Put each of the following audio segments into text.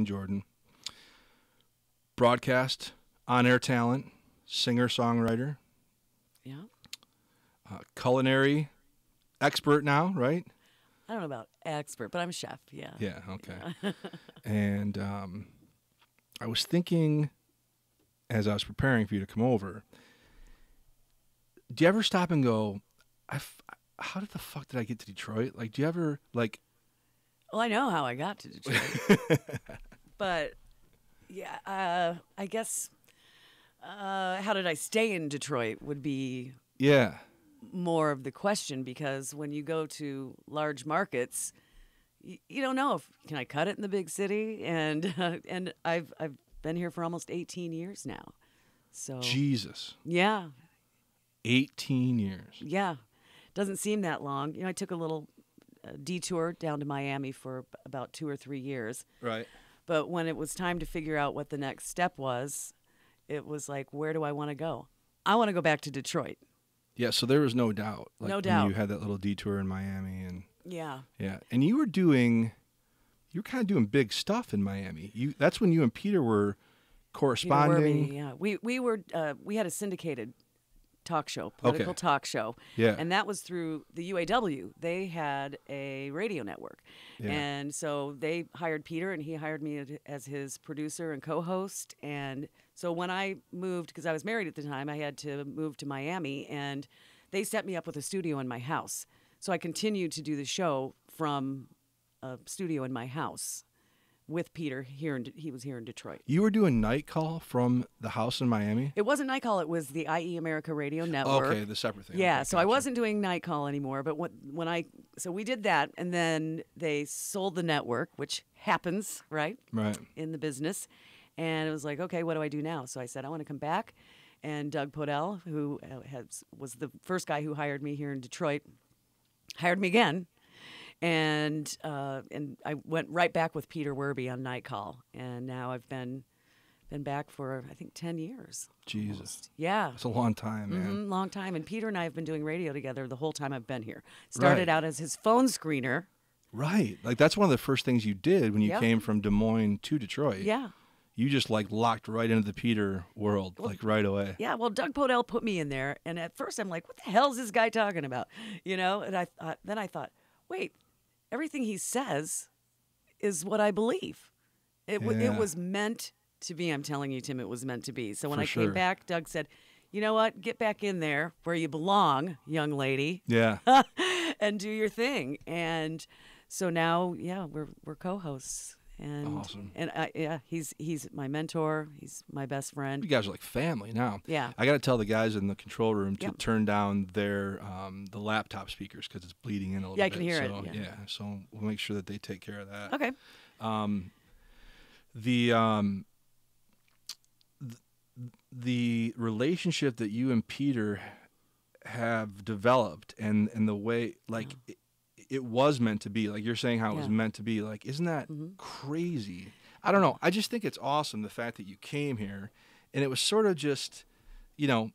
Jordan. Broadcast, on-air talent, singer-songwriter. Yeah. Culinary expert now, right? I don't know about expert, but I'm a chef. Yeah. Yeah, okay. Yeah. And I was thinking, as I was preparing for you to come over, do you ever stop and go, how the fuck did I get to Detroit? Like, do you ever, like... Well, I know how I got to Detroit. But, yeah, I guess, how did I stay in Detroit would be... Yeah. More of the question, because when you go to large markets, you don't know if can I cut it in the big city, and I've been here for almost 18 years now. So Jesus. Yeah. 18 years. Yeah. Doesn't seem that long. I took a little detour down to Miami for about 2 or 3 years. Right. But when it was time to figure out what the next step was, it was like, where do I want to go? I want to go back to Detroit. Yeah, so there was no doubt. Like, no when doubt. You had that little detour in Miami, and yeah, and you were kind of doing big stuff in Miami. That's when you and Peter were corresponding. Yeah, we had a syndicated talk show, political talk show, and that was through the UAW. They had a radio network, and so they hired Peter, and he hired me as his producer and co-host. And so when I moved, because I was married at the time, I had to move to Miami, and they set me up with a studio in my house. So I continued to do the show from a studio in my house with Peter here. He was here in Detroit. You were doing Night Call from the house in Miami? It wasn't Night Call. It was the IE America Radio Network. Okay, the separate thing. Yeah, okay, so gotcha. I wasn't doing Night Call anymore. But so we did that, and then they sold the network, which happens, right? Right. In the business. And it was like, okay, what do I do now? So I said, I want to come back. And Doug Podell, who was the first guy who hired me here in Detroit, hired me again. And I went right back with Peter Werby on Night Call. And now I've been back for, I think, 10 years. Jesus. Almost. Yeah. It's a long time, man. Mm-hmm, long time. And Peter and I have been doing radio together the whole time I've been here. Started out as his phone screener. Right. Like, that's one of the first things you did when you came from Des Moines to Detroit. Yeah. You just, like, locked right into the Peter world, like, right away. Yeah, well, Doug Podell put me in there, and at first I'm like, what the hell is this guy talking about? And then I thought, wait, everything he says is what I believe. It was meant to be. I'm telling you, Tim, it was meant to be. So when I came back, Doug said, you know what? Get back in there where you belong, young lady. Yeah. And do your thing. And so now, we're co-hosts. And, awesome. And he's my mentor. He's my best friend. You guys are like family now. Yeah. I got to tell the guys in the control room to turn down their the laptop speakers because it's bleeding in a little bit. Yeah, I can hear it. Yeah. So we'll make sure that they take care of that. Okay. The relationship that you and Peter have developed and the way, like, it was meant to be, like you're saying how it was meant to be, like, isn't that crazy? I don't know. I just think it's awesome, the fact that you came here, and it was sort of just, you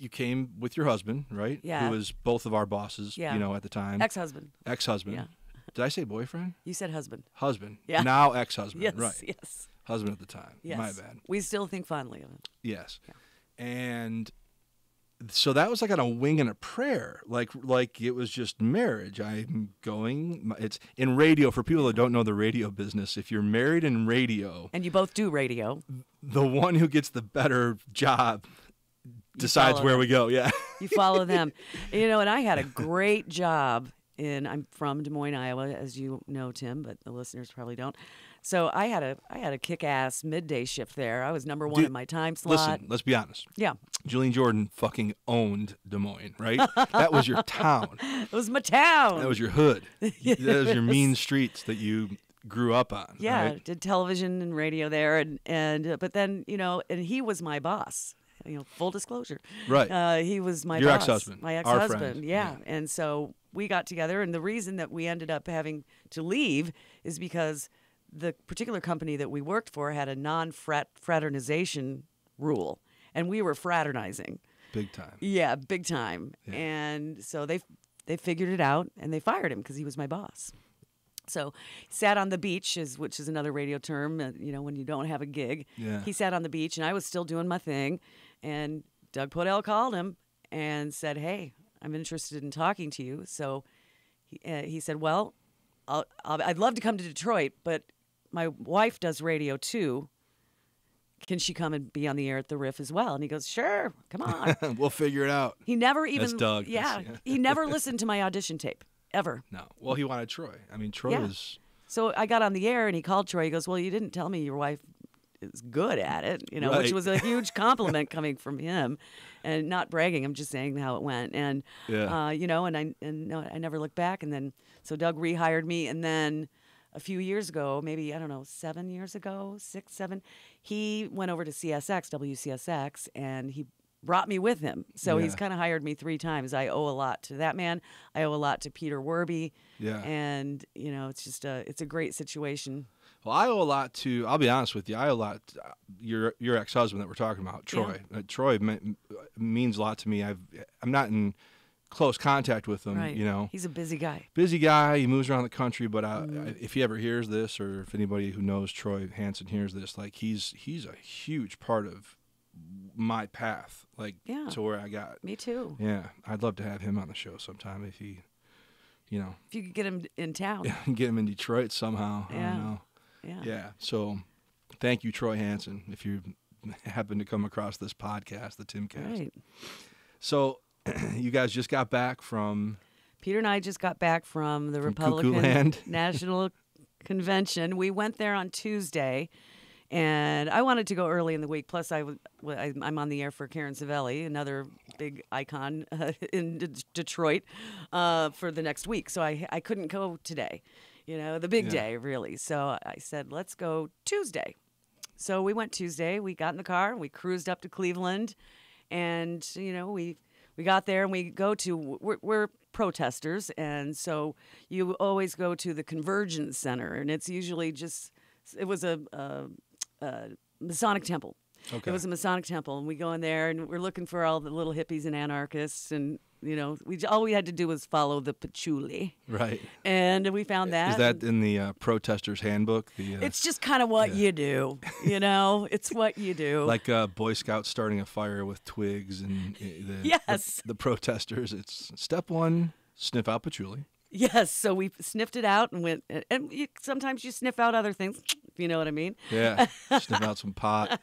came with your husband, right? Yeah. Who was both of our bosses, at the time. Ex-husband. Ex-husband. Yeah. Did I say boyfriend? You said husband. Husband. Yeah. Now ex-husband. Yes, right. yes. Husband at the time. Yes. My bad. We still think fondly of him. Yes. Yeah. And so that was like on a wing and a prayer, like it was just marriage. I'm going. It's in radio, for people that don't know the radio business. If you're married in radio, and you both do radio, the one who gets the better job decides where we go. Yeah, you follow them. And I had a great job I'm from Des Moines, Iowa, as you know, Tim, but the listeners probably don't. So I had a kick-ass midday shift there. I was number one in my time slot. Listen, let's be honest. Yeah. Juline Jordan fucking owned Des Moines, right? That was your town. It was my town. That was your hood. That was your mean streets that you grew up on. Yeah, right? Did television and radio there, and but then and he was my boss. Full disclosure. Right. He was my your boss. ex-husband. My Our ex-husband. friend. Yeah. And so we got together, and the reason that we ended up having to leave is because the particular company that we worked for had a non-fraternization rule, and we were fraternizing. Big time. Yeah, big time. Yeah. And so they figured it out, and they fired him because he was my boss. So he sat on the beach, which is another radio term, when you don't have a gig. Yeah. He sat on the beach, and I was still doing my thing. And Doug Podell called him and said, "Hey, I'm interested in talking to you." So he said, "Well, I'd love to come to Detroit, but my wife does radio too. Can she come and be on the air at the Wrif as well?" And he goes, "Sure, come on." We'll figure it out. He never even... That's Doug. Yeah, he never listened to my audition tape, ever. No. Well, he wanted Troy. I mean, Troy is... So I got on the air, and he called Troy. He goes, "Well, you didn't tell me your wife is good at it," Right. which was a huge compliment coming from him, and not bragging. I'm just saying how it went, and I never looked back. And then so Doug rehired me, and then a few years ago, maybe 7 years ago, 6, 7, he went over to WCSX, and he brought me with him. So he's kind of hired me 3 times. I owe a lot to that man. I owe a lot to Peter Werby. Yeah. And it's just it's a great situation. Well, I owe a lot to, I'll be honest with you, I owe a lot to your ex-husband that we're talking about, Troy. Yeah. Troy means a lot to me. I'm not in close contact with him, Right. He's a busy guy. Busy guy. He moves around the country, but if he ever hears this, or if anybody who knows Troy Hansen hears this, like he's a huge part of my path, to where I got. Me too. Yeah, I'd love to have him on the show sometime if he, if you could get him in town. get him in Detroit somehow. Yeah. I don't know. Yeah. So, thank you, Troy Hansen, if you happen to come across this podcast, the Timkast. Right. So, you guys just got back from... Peter and I just got back from the Republican National Convention. We went there on Tuesday, and I wanted to go early in the week. Plus, I'm on the air for Karen Savelli, another big icon in Detroit, for the next week. So I couldn't go today, the big day, really. So I said, let's go Tuesday. So we went Tuesday. We got in the car. We cruised up to Cleveland, and, we got there, and we go to, we're protesters, and so you always go to the Convergence Center, and it's usually it was a Masonic temple. Okay. It was a Masonic temple, and we go in there, and we're looking for all the little hippies and anarchists, and all we had to do was follow the patchouli. Right. And we found that. Is that in the Protesters Handbook? It's just kind of what you do, It's what you do. Like Boy Scouts starting a fire with twigs and the protesters. It's step 1, sniff out patchouli. Yes, so we sniffed it out and went, and sometimes you sniff out other things, if you know what I mean. Yeah, sniff out some pot.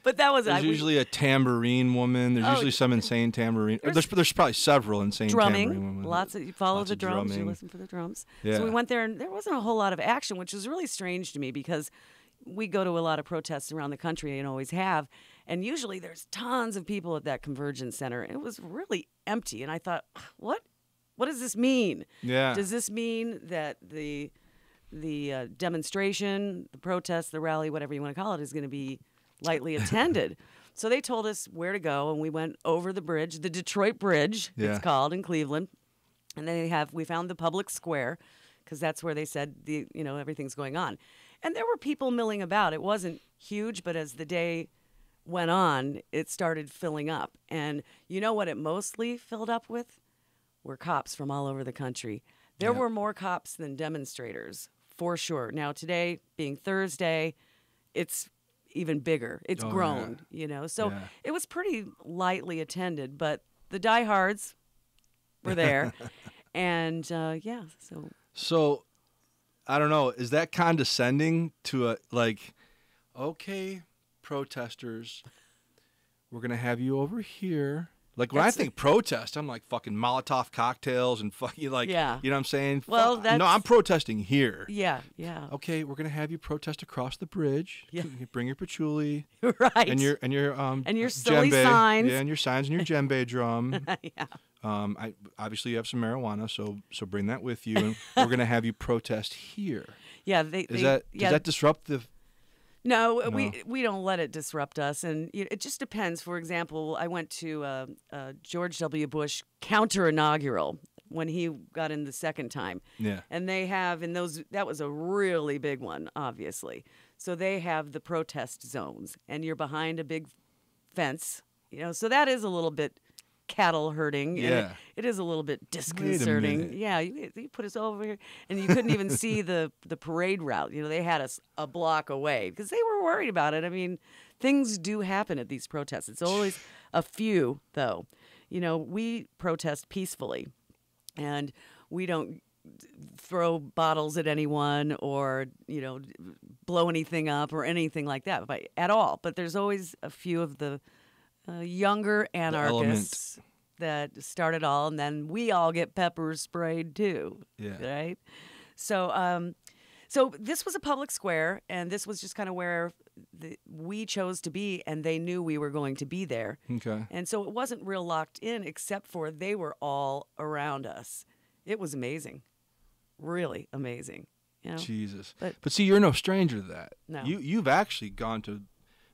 But that was... There's usually a tambourine woman. There's usually some insane tambourine. There's probably several insane tambourine women. You follow the drums, you listen for the drums. Yeah. So we went there, and there wasn't a whole lot of action, which was really strange to me, because we go to a lot of protests around the country and always have, and usually there's tons of people at that Convergence Center. It was really empty, and I thought, what does this mean? Yeah. Does this mean that the demonstration, the protest, the rally, whatever you want to call it, is going to be lightly attended? So they told us where to go, and we went over the bridge, the Detroit Bridge, it's called, in Cleveland. And we found the public square, because that's where they said everything's going on. And there were people milling about. It wasn't huge, but as the day went on, it started filling up. And you know what it mostly filled up with? Were cops from all over the country. There were more cops than demonstrators, for sure. Now, today, being Thursday, it's even bigger. It's grown, So it was pretty lightly attended, but the diehards were there. And, So, I don't know. Is that condescending to okay, protesters, we're going to have you over here. Like, when I think protest, I'm like fucking Molotov cocktails and fucking you know what I'm saying? Well, no, I'm protesting here. Yeah. Okay, we're gonna have you protest across the bridge. Yeah. You bring your patchouli. Right. And your silly djembe. signs. Yeah, and your signs and your djembe drum. Yeah. Obviously you have some marijuana, so bring that with you, and we're gonna have you protest here. Yeah. Does that disrupt the? No, we don't let it disrupt us, and it just depends. For example, I went to George W. Bush counter-inaugural when he got in the second time. Yeah. And they have that was a really big one, obviously. So they have the protest zones, and you're behind a big fence, so that is a little bit cattle herding. Yeah. And it is a little bit disconcerting. Yeah, you put us over here, and you couldn't even see the parade route. You know, they had us a block away because they were worried about it. I mean, things do happen at these protests. It's always a few, though. You know, we protest peacefully, and we don't throw bottles at anyone or, you know, blow anything up or anything like that at all. But there's always a few of the younger anarchists that start it all, and then we all get pepper sprayed too. Yeah. Right? So so this was a public square, and this was just kind of where we chose to be, and they knew we were going to be there. Okay. And so it wasn't real locked in, except for they were all around us. It was amazing. Really amazing. You know? Jesus. But see, you're no stranger to that. No. You've actually gone to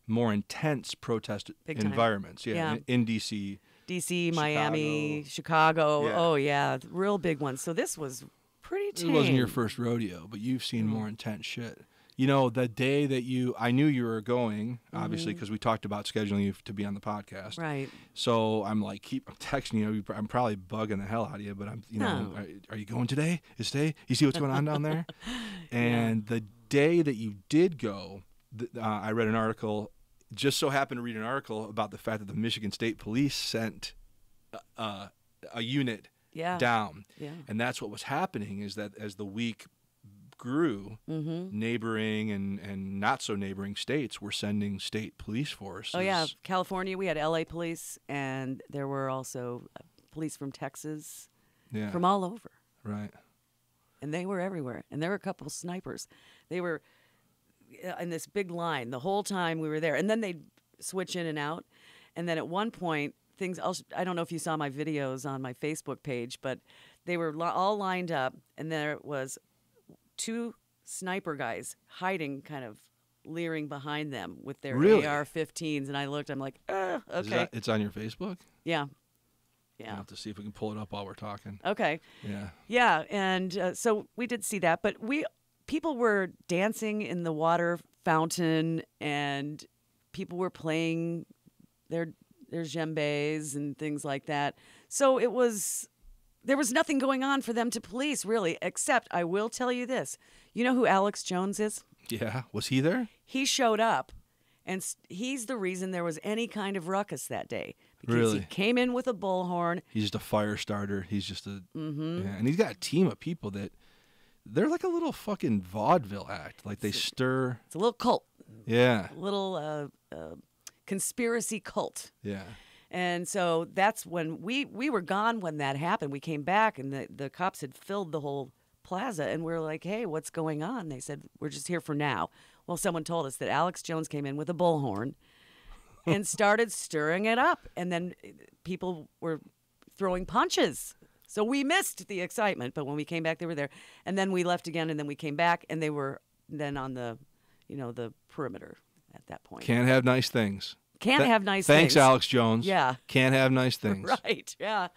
more intense protest environments. Yeah. In D.C. D.C., Miami, Chicago. Yeah. Oh, yeah. Real big ones. So this was pretty tame. It wasn't your first rodeo, but you've seen more intense shit. You know, the day that I knew you were going, obviously, because we talked about scheduling you to be on the podcast. Right. So I'm like, I'm texting you. I'm probably bugging the hell out of you, but I'm, you know, are you going today? Is today? You see what's going on down there? And the day that you did go, I read an article, just so happened to read an article about the fact that the Michigan State Police sent a unit down. Yeah. And that's what was happening, is that as the week grew, neighboring and not so neighboring states were sending state police forces. Oh yeah, California, we had LA police, and there were also police from Texas, from all over. Right. And they were everywhere. And there were a couple of snipers. They were in this big line the whole time we were there. And then they'd switch in and out. And then at one point, I don't know if you saw my videos on my Facebook page, but they were all lined up, and there was 2 sniper guys hiding, kind of leering behind them with their AR-15s, and I looked. I'm like, okay. It's on your Facebook? Yeah. I'll have to see if we can pull it up while we're talking. Okay. Yeah. Yeah, and so we did see that, but people were dancing in the water fountain, and people were playing their djembes and things like that. So there was nothing going on for them to police, really, except I will tell you this. You know who Alex Jones is? Yeah. Was he there? He showed up, and he's the reason there was any kind of ruckus that day. Because really? He came in with a bullhorn. He's just a fire starter. He's just a... Yeah, and he's got a team of people that... They're like a little fucking vaudeville act. Like, they stir... It's a little cult. Yeah. A little conspiracy cult. Yeah. And so that's when we were gone when that happened. We came back, and the cops had filled the whole plaza, and we were like, hey, what's going on? They said, we're just here for now. Well, someone told us that Alex Jones came in with a bullhorn and started stirring it up, and then people were throwing punches. So we missed the excitement, but when we came back, they were there. And then we left again, and then we came back, and they were then on the perimeter at that point. Can't have nice things. Can't have nice things. Thanks, Alex Jones. Yeah. Can't have nice things. Right, yeah.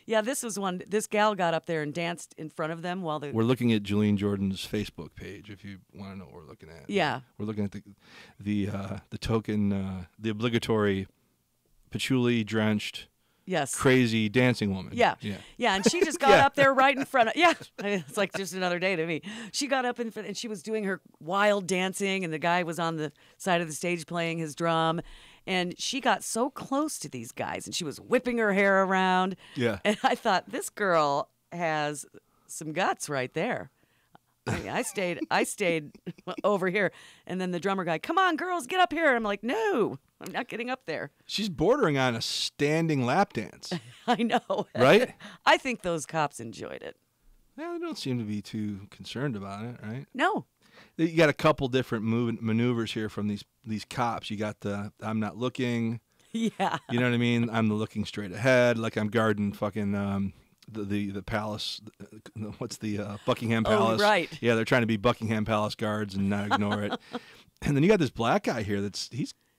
Yeah, this was one. This gal got up there and danced in front of them while We're looking at Juline Jordan's Facebook page, if you want to know what we're looking at. Yeah. We're looking at the token, the obligatory patchouli-drenched, crazy dancing woman. Yeah. And she just got up there right in front of... Yeah, it's like just another day to me. She got up in front, and she was doing her wild dancing, and the guy was on the side of the stage playing his drum. And she got so close to these guys, and she was whipping her hair around. Yeah. And I thought, this girl has some guts right there. I mean, I stayed over here. And then the drummer guy, come on, girls, get up here. I'm like, no, I'm not getting up there. She's bordering on a standing lap dance. I know. Right? I think those cops enjoyed it. Yeah, they don't seem to be too concerned about it, right? No. You got a couple different maneuvers here from these cops. You got the I'm not looking. Yeah. You know what I mean? I'm looking straight ahead, like I'm guarding fucking the palace. What's the Buckingham Palace? Oh, right. Yeah, they're trying to be Buckingham Palace guards and not ignore it. And then you got this black guy here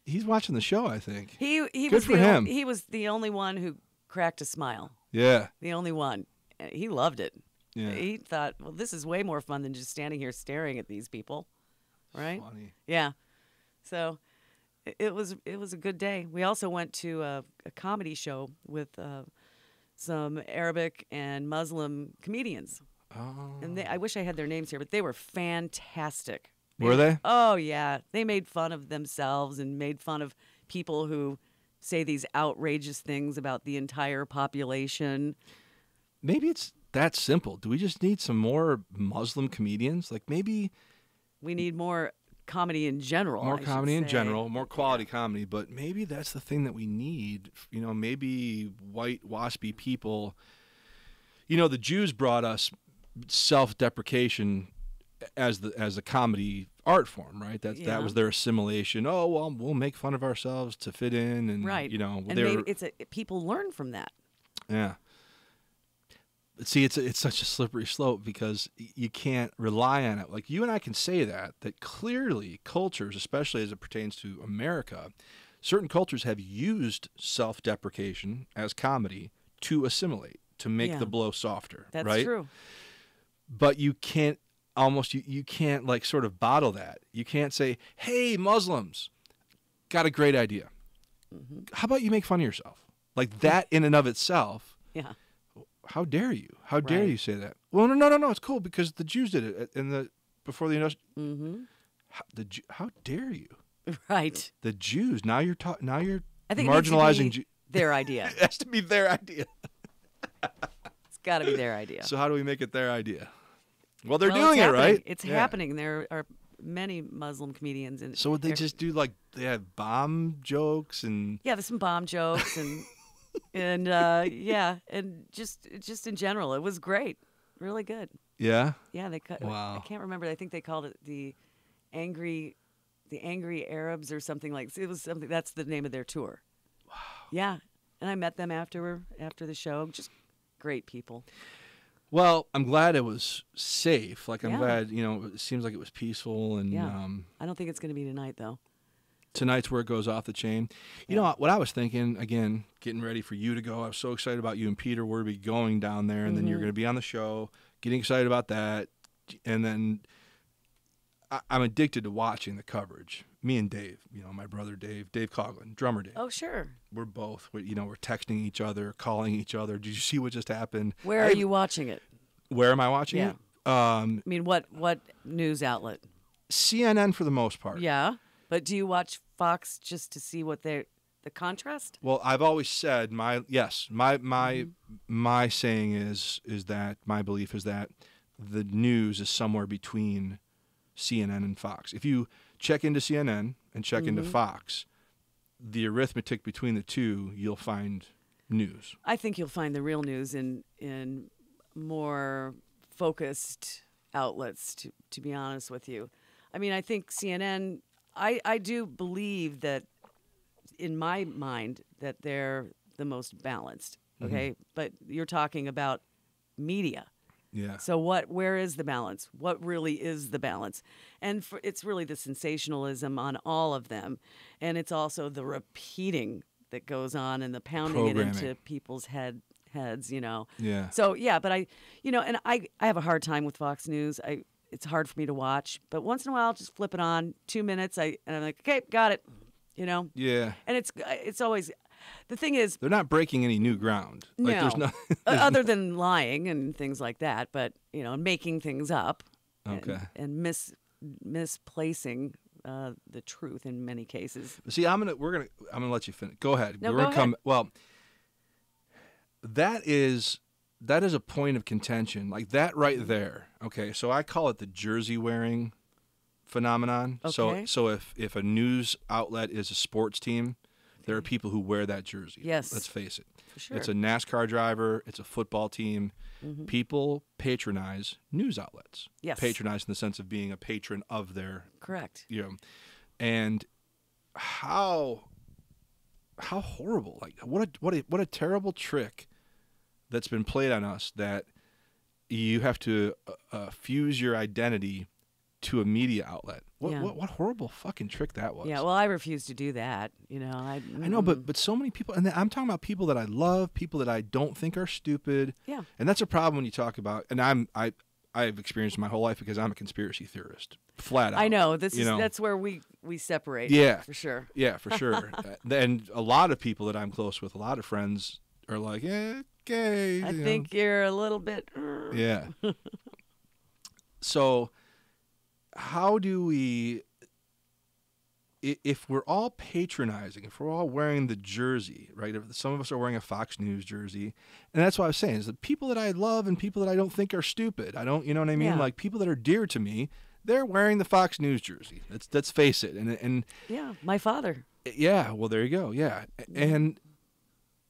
he's watching the show, I think. He Good was for him. He was the only one who cracked a smile. Yeah. The only one. He loved it. Yeah. He thought, well, this is way more fun than just standing here staring at these people, right? Funny. Yeah. So, it was a good day. We also went to a comedy show with some Arabic and Muslim comedians. Oh. And I wish I had their names here, but they were fantastic. Were they? Oh, yeah. They made fun of themselves and made fun of people who say these outrageous things about the entire population. Maybe it's that simple. Do we just need some more Muslim comedians? Like maybe we need more comedy in general. More comedy in general, more quality comedy, but maybe that's the thing that we need. You know, maybe white waspy people. You know, the Jews brought us self-deprecation as a comedy art form, right? That was their assimilation. Oh, well, we'll make fun of ourselves to fit in, and right. You know, and maybe people learn from that. Yeah. See, it's such a slippery slope because you can't rely on it. Like you and I can say that clearly cultures, especially as it pertains to America, certain cultures have used self-deprecation as comedy to assimilate, to make the blow softer. That's right? true. But you can't you can't like sort of bottle that. You can't say, "Hey, Muslims, got a great idea. Mm-hmm. How about you make fun of yourself?" Like that in and of itself. Yeah. How dare you? How dare you say that? Well, no. It's cool because the Jews did it before the mm-hmm. How dare you? Right. The Jews. Now you're I think marginalizing their idea. It has to be their idea. It's got to be their idea. So how do we make it their idea? Well, they're doing it, right? It's happening. There are many Muslim comedians. So would they just do like they have bomb jokes and? Yeah, there's some bomb jokes and and and just in general, it was great, really good. Yeah. Yeah, Wow. I can't remember. I think they called it the angry Arabs or something like. It was something. That's the name of their tour. Wow. Yeah, and I met them after the show. Just great people. Well, I'm glad it was safe. Like, I'm glad, you know, it seems like it was peaceful. And I don't think it's going to be tonight, though. Tonight's where it goes off the chain. You know, what I was thinking, again, getting ready for you to go, I was so excited about you and Peter Werby going down there, and then you're going to be on the show, getting excited about that. And then I'm addicted to watching the coverage. Me and Dave, you know, my brother Dave Coughlin, drummer Dave. Oh, sure. We're both, you know, we're texting each other, calling each other. Did you see what just happened? Where are you watching it? Where am I watching it? I mean, what news outlet? CNN for the most part. Yeah, but do you watch Fox just to see what the contrast? Well, I've always said my saying is that my belief is that the news is somewhere between CNN and Fox. If you check into CNN and check into Fox, the arithmetic between the two, you'll find news. I think you'll find the real news in more focused outlets, to be honest with you. I mean, I think CNN, I do believe that, in my mind, that they're the most balanced, okay? But you're talking about media. Yeah. So where is the balance? What really is the balance? And it's really the sensationalism on all of them. And it's also the repeating that goes on and the pounding it into people's heads, you know. Yeah. So, yeah, but I have a hard time with Fox News. It's hard for me to watch. But once in a while, I'll just flip it on, 2 minutes, and I'm like, okay, got it, you know. Yeah. And it's always... The thing is, they're not breaking any new ground. Like, no, other than lying and things like that, but you know, making things up, and misplacing the truth in many cases. See, I'm gonna let you finish. Go ahead. No, we're gonna come. Well, that is a point of contention. Like that right there. Okay, so I call it the jersey wearing phenomenon. Okay. So if a news outlet is a sports team, there are people who wear that jersey. Yes. Let's face it. For sure. It's a NASCAR driver. It's a football team. People patronize news outlets. Yes. Patronize in the sense of being a patron of their... Correct. You know, and how horrible. Like, what a terrible trick that's been played on us, that you have to fuse your identity to a media outlet. What horrible fucking trick that was. Yeah, well, I refuse to do that. You know, I know, but so many people, and I'm talking about people that I love, people that I don't think are stupid. Yeah. And that's a problem when you talk about, and I've experienced my whole life because I'm a conspiracy theorist, flat out. I know. That's where we separate. Yeah, for sure. Yeah, for sure. And a lot of people that I'm close with, a lot of friends are like, okay. I think you're a little bit. Yeah. So, how do we? If we're all patronizing, if we're all wearing the jersey, right? If some of us are wearing a Fox News jersey, and that's what I was saying, is the people that I love and people that I don't think are stupid. You know what I mean? Yeah. Like people that are dear to me, they're wearing the Fox News jersey. Let's face it. And yeah, my father. Yeah, well, there you go. Yeah, and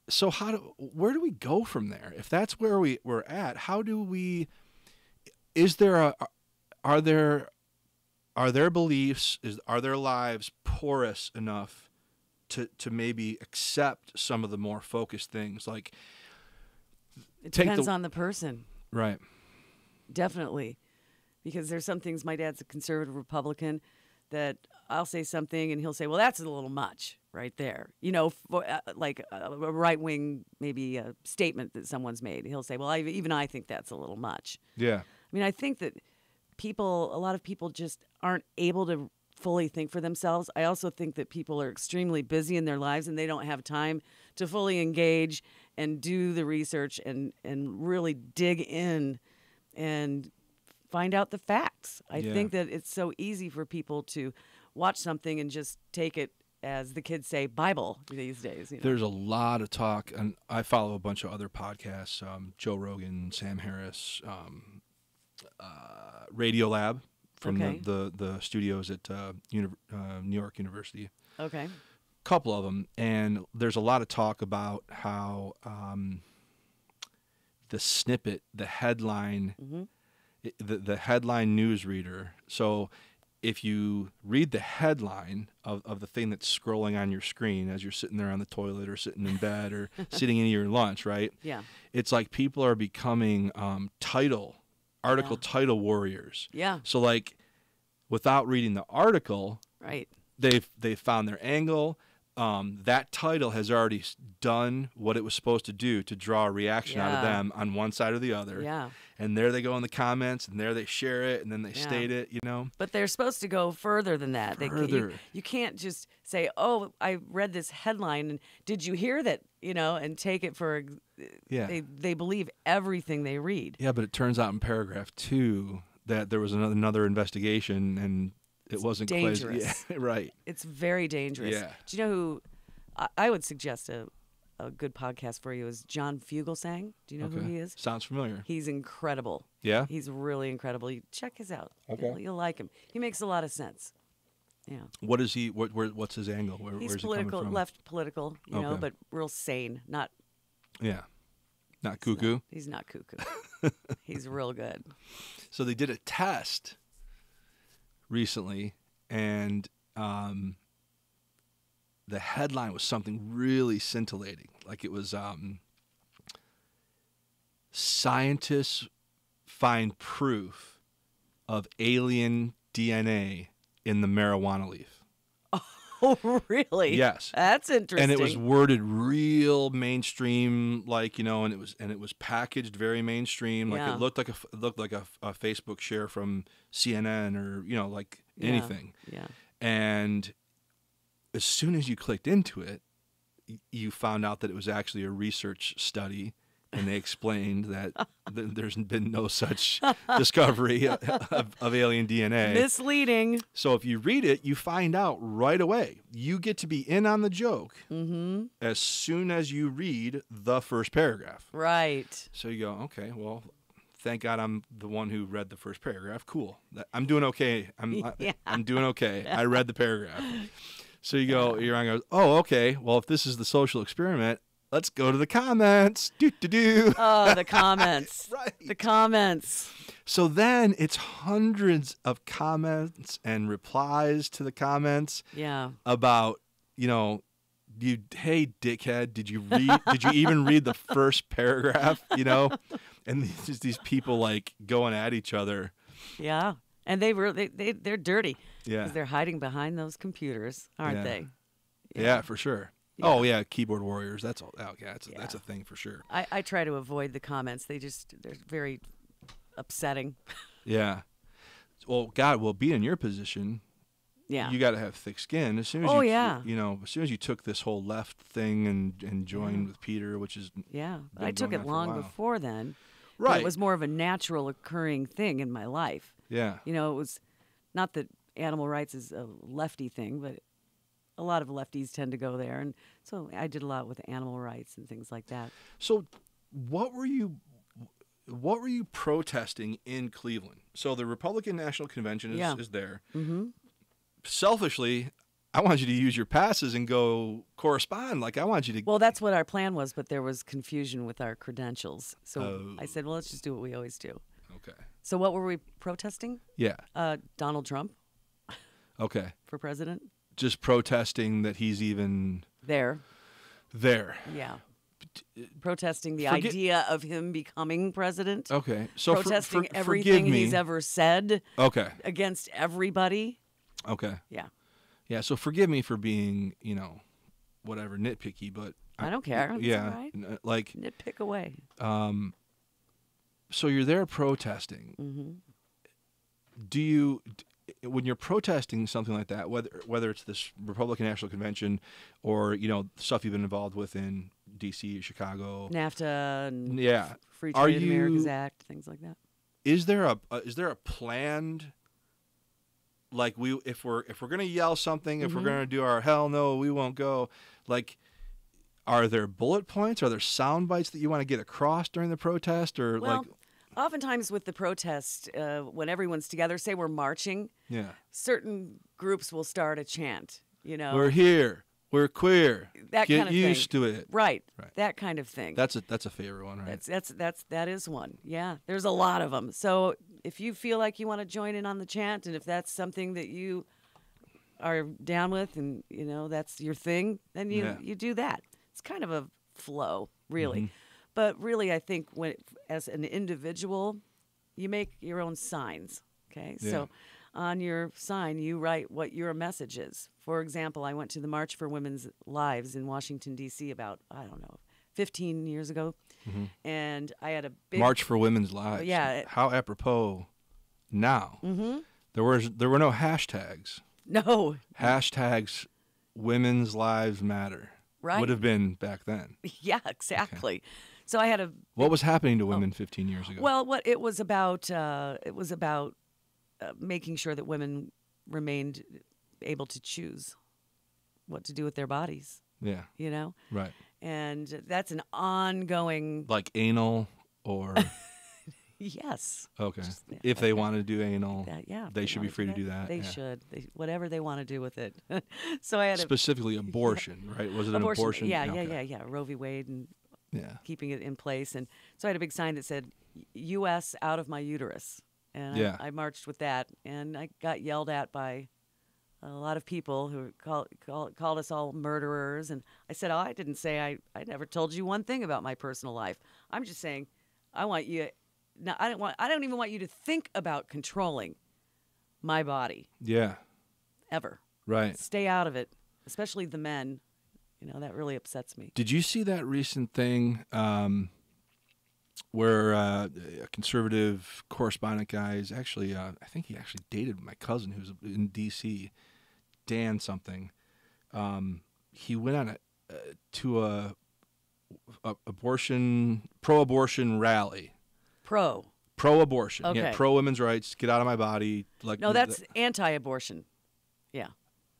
so where do we go from there? If that's where we're at, how do we? Are their beliefs, are their lives porous enough to maybe accept some of the more focused things? Like, it depends on the person. Right. Definitely. Because there's some things, my dad's a conservative Republican, that I'll say something and he'll say, well, that's a little much right there. Like a right-wing maybe a statement that someone's made. He'll say, well, I think that's a little much. Yeah. I mean, I think that a lot of people just aren't able to fully think for themselves. I also think that people are extremely busy in their lives and they don't have time to fully engage and do the research and really dig in and find out the facts. I think that it's so easy for people to watch something and just take it, as the kids say, Bible these days. There's a lot of talk, and I follow a bunch of other podcasts, Joe Rogan, Sam Harris, Radio Lab from the studios at New York University. Okay. Couple of them, and there's a lot of talk about how the snippet, the headline, the headline newsreader. So if you read the headline of the thing that's scrolling on your screen as you're sitting there on the toilet or sitting in bed or sitting in your lunch, right? Yeah. It's like people are becoming article title warriors. Yeah. So like without reading the article, right, they've found their angle. That title has already done what it was supposed to do to draw a reaction out of them on one side or the other. Yeah. And there they go in the comments, and there they share it, and then they state it, But they're supposed to go further than that. You can't just say, oh, I read this headline, and did you hear that, and take it for, they believe everything they read. Yeah, but it turns out in paragraph 2 that there was another investigation, and it wasn't dangerous. Yeah, right. It's very dangerous. Yeah. Do you know who I would suggest a good podcast for you is John Fugelsang. Do you know who he is? Sounds familiar. He's incredible. Yeah? He's really incredible. You check his out. Okay. You'll like him. He makes a lot of sense. Yeah. What is he? What's his angle? He's where's political, he coming from? left political, but real sane. Not. Yeah. Not cuckoo. He's not cuckoo. He's real good. So they did a test recently, and the headline was something really scintillating. Like it was scientists find proof of alien DNA in the marijuana leaf. Oh, really? Yes. That's interesting. And it was worded real mainstream, like, and it was packaged very mainstream. Like it looked like a Facebook share from CNN or, like anything. Yeah. And as soon as you clicked into it, you found out that it was actually a research study, and they explained that there's been no such discovery of alien DNA. Misleading. So if you read it, you find out right away. You get to be in on the joke as soon as you read the first paragraph. Right. So you go, okay, well, thank God I'm the one who read the first paragraph. Cool. I'm doing okay. I'm doing okay. I read the paragraph. So you go, your eye goes, oh, okay. Well, if this is the social experiment, let's go to the comments. Oh, the comments. Right. The comments. So then it's hundreds of comments and replies to the comments. Yeah. About, hey, dickhead, did you even read the first paragraph? And these people like going at each other. Yeah. And they're dirty. Yeah. Because they're hiding behind those computers, aren't they? Yeah, for sure. Yeah. Oh, yeah, keyboard warriors. That's all. Oh, yeah, that's a thing for sure. I try to avoid the comments. They're very upsetting. Yeah. Well, God, being in your position, you got to have thick skin. As soon as as soon as you took this whole left thing and joined with Peter, which is I took it long before then. Right. It was more of a natural occurring thing in my life. Yeah. You know, it was not that animal rights is a lefty thing, but a lot of lefties tend to go there, and so I did a lot with animal rights and things like that. So, what were you protesting in Cleveland? So the Republican National Convention is there. Mm-hmm. Selfishly, I want you to use your passes and go correspond. Like, I want you to... Well, that's what our plan was, but there was confusion with our credentials. So I said, well, let's just do what we always do. Okay. So what were we protesting? Yeah. Donald Trump. Okay. For president. Just protesting that he's even... There. Yeah. Protesting the idea of him becoming president. Okay. So protesting everything he's ever said. Okay. Against everybody. Okay. Yeah. Yeah, so forgive me for being, whatever, nitpicky, but... I don't care. That's all right. Like... Nitpick away. So you're there protesting. Mm-hmm. Do you... When you're protesting something like that, whether it's this Republican National Convention or, stuff you've been involved with in D.C., Chicago... NAFTA and Free Are Trade you, America's Act, things like that. Is there a planned... Like if we're gonna yell something, if we're gonna do our hell no, we won't go. Like, are there bullet points? Are there sound bites that you want to get across during the protest, or oftentimes with the protest, when everyone's together, say we're marching, certain groups will start a chant. We're here, we're queer. That get kind of used thing. to it. Right. That kind of thing. That's a favorite one, right? That is one. Yeah, there's a lot of them. So if you feel like you want to join in on the chant, and if that's something that you are down with, and that's your thing, then you do that. It's kind of a flow, really. Mm-hmm. But really, I think as an individual, you make your own signs. Okay, so on your sign, you write what your message is. For example, I went to the March for Women's Lives in Washington, D.C. about 15 years ago. Mm-hmm. And I had a big... March for Women's Lives. Yeah. How apropos now. Mm-hmm. There were no hashtags. No. Hashtags Women's Lives Matter. Right. Would have been back then. Yeah, exactly. Okay. So I had a... What was happening to women 15 years ago? Well, it was about making sure that women remained able to choose what to do with their bodies. Yeah. Right. And that's an ongoing... Like anal or... Yes. Okay. If they want to do anal, they should be free to do do that. They should. Whatever they want to do with it. So I had specifically abortion, right? Was it an abortion? Yeah. Roe v. Wade and keeping it in place. And so I had a big sign that said, U.S. out of my uterus. And I marched with that. And I got yelled at by a lot of people who called us all murderers. And I said, I didn't say I never told you one thing about my personal life. I'm just saying I want you... Now, I don't even want you to think about controlling my body. Yeah. Ever. Right. Stay out of it, especially the men. That really upsets me. Did you see that recent thing where a conservative correspondent guy is actually, I think he actually dated my cousin who's in D.C., Dan something. He went on to a pro-abortion rally. Pro-abortion. Okay. Yeah, pro-women's rights, get out of my body. No, that's anti-abortion. Yeah.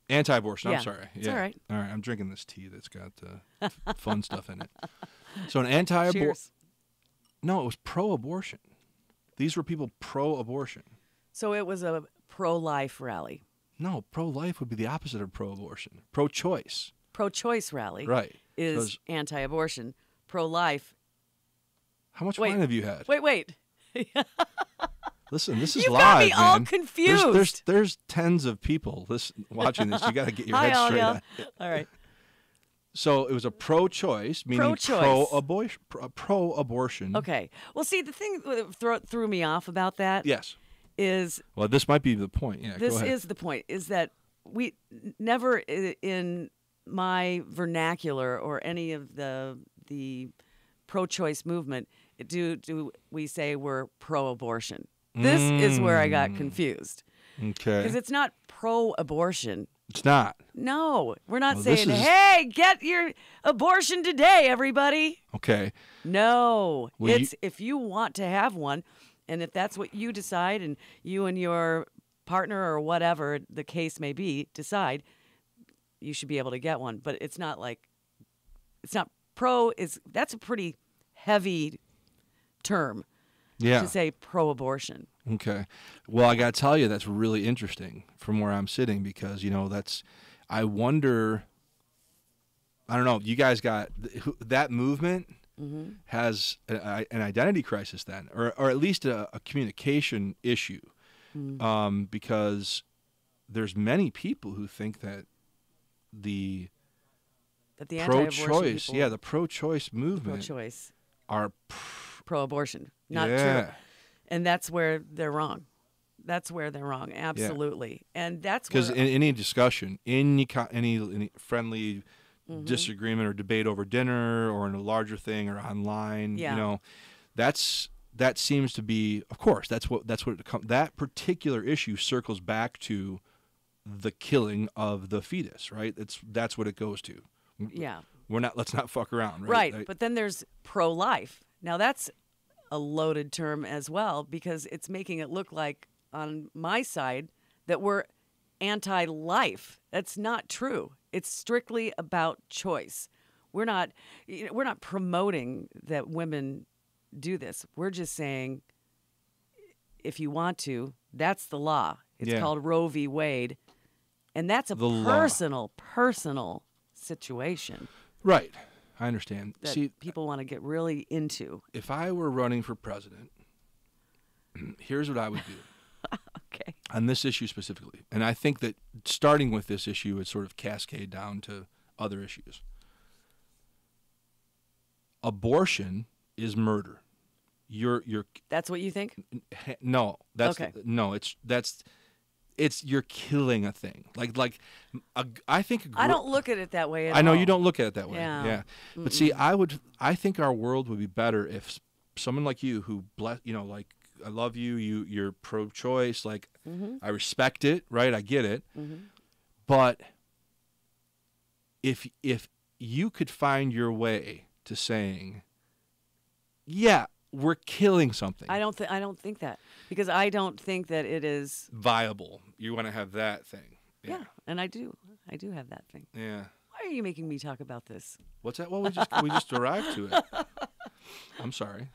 Anti-abortion, yeah. I'm sorry. It's all right. All right, I'm drinking this tea that's got fun stuff in it. So an anti-abortion... Cheers. No, it was pro-abortion. These were people pro-abortion. So it was a pro-life rally. No, pro-life would be the opposite of pro-abortion. Pro-choice. Pro-choice rally is anti-abortion. Pro-life... How much wine have you had? Wait. Listen, this is you live, got me man. all confused. There's tens of people watching this. You got to get your head straight on. All right. So it was a pro-choice, meaning pro-abortion. Okay. Well, see, the thing that threw me off about that is... Well, this might be the point. Yeah, this go ahead. is the point, is that we never in my vernacular or any of the pro-choice movement, do we say we're pro-abortion? This is where I got confused. Okay. Because it's not pro-abortion. It's not. No, we're not saying, hey, get your abortion today, everybody. Okay. No, it's if you want to have one, and if that's what you decide, and you and your partner or whatever the case may be decide, you should be able to get one. But it's not like, it's not that's a pretty heavy term to say pro-abortion. Okay. Well, I got to tell you, that's really interesting from where I'm sitting because, I wonder, I don't know, you guys got, that movement has an identity crisis then, or at least a communication issue, because there's many people who think that the pro-choice, the pro-choice movement are pro-abortion, not true. And that's where they're wrong. That's where they're wrong. Absolutely. Yeah. And that's because in any discussion, any friendly disagreement or debate over dinner or in a larger thing or online, that seems to be, of course, that particular issue circles back to the killing of the fetus, right? That's what it goes to. Yeah. Let's not fuck around, right? Right. But then there's pro-life. Now that's a loaded term as well, because it's making it look like on my side that we're anti-life. That's not true. It's strictly about choice. We're not promoting that women do this. We're just saying, if you want to, that's the law. It's called Roe v. Wade, and that's a personal situation. Right. I understand. That people want to get really into. If I were running for president, here's what I would do. Okay. On this issue specifically. And I think that starting with this issue, it sort of cascade down to other issues. Abortion is murder. That's what you think? No. You're killing a thing. I think I don't look at it that way at all. I know you don't look at it that way. Yeah. But see, I think our world would be better if someone like you who I love you, you're pro-choice, I respect it, right? I get it. But if you could find your way to saying, yeah, we're killing something. I don't think that, because I don't think that it is viable. You want to have that thing. Yeah, and I do have that thing. Yeah. Why are you making me talk about this? What's that? Well, we just arrived to it. I'm sorry.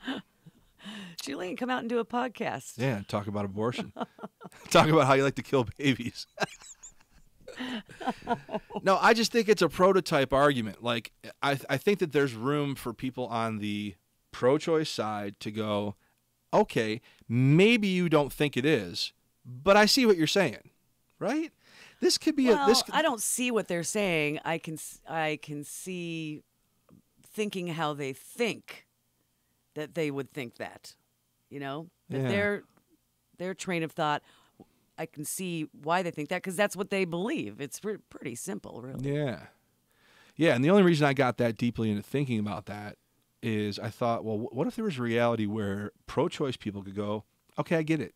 Juline, come out and do a podcast. Yeah, talk about abortion. Talk about how you like to kill babies. No, I just think it's a prototype argument. I think that there's room for people on the pro-choice side to go, okay, maybe you don't think it is, but I see what you're saying, right? This could be I don't see what they're saying. I can see thinking how they think that they would think that, that their train of thought. I can see why they think that, because that's what they believe. It's pretty simple, really. Yeah. Yeah, and the only reason I got that deeply into thinking about that is I thought, well, what if there was a reality where pro-choice people could go, okay, I get it.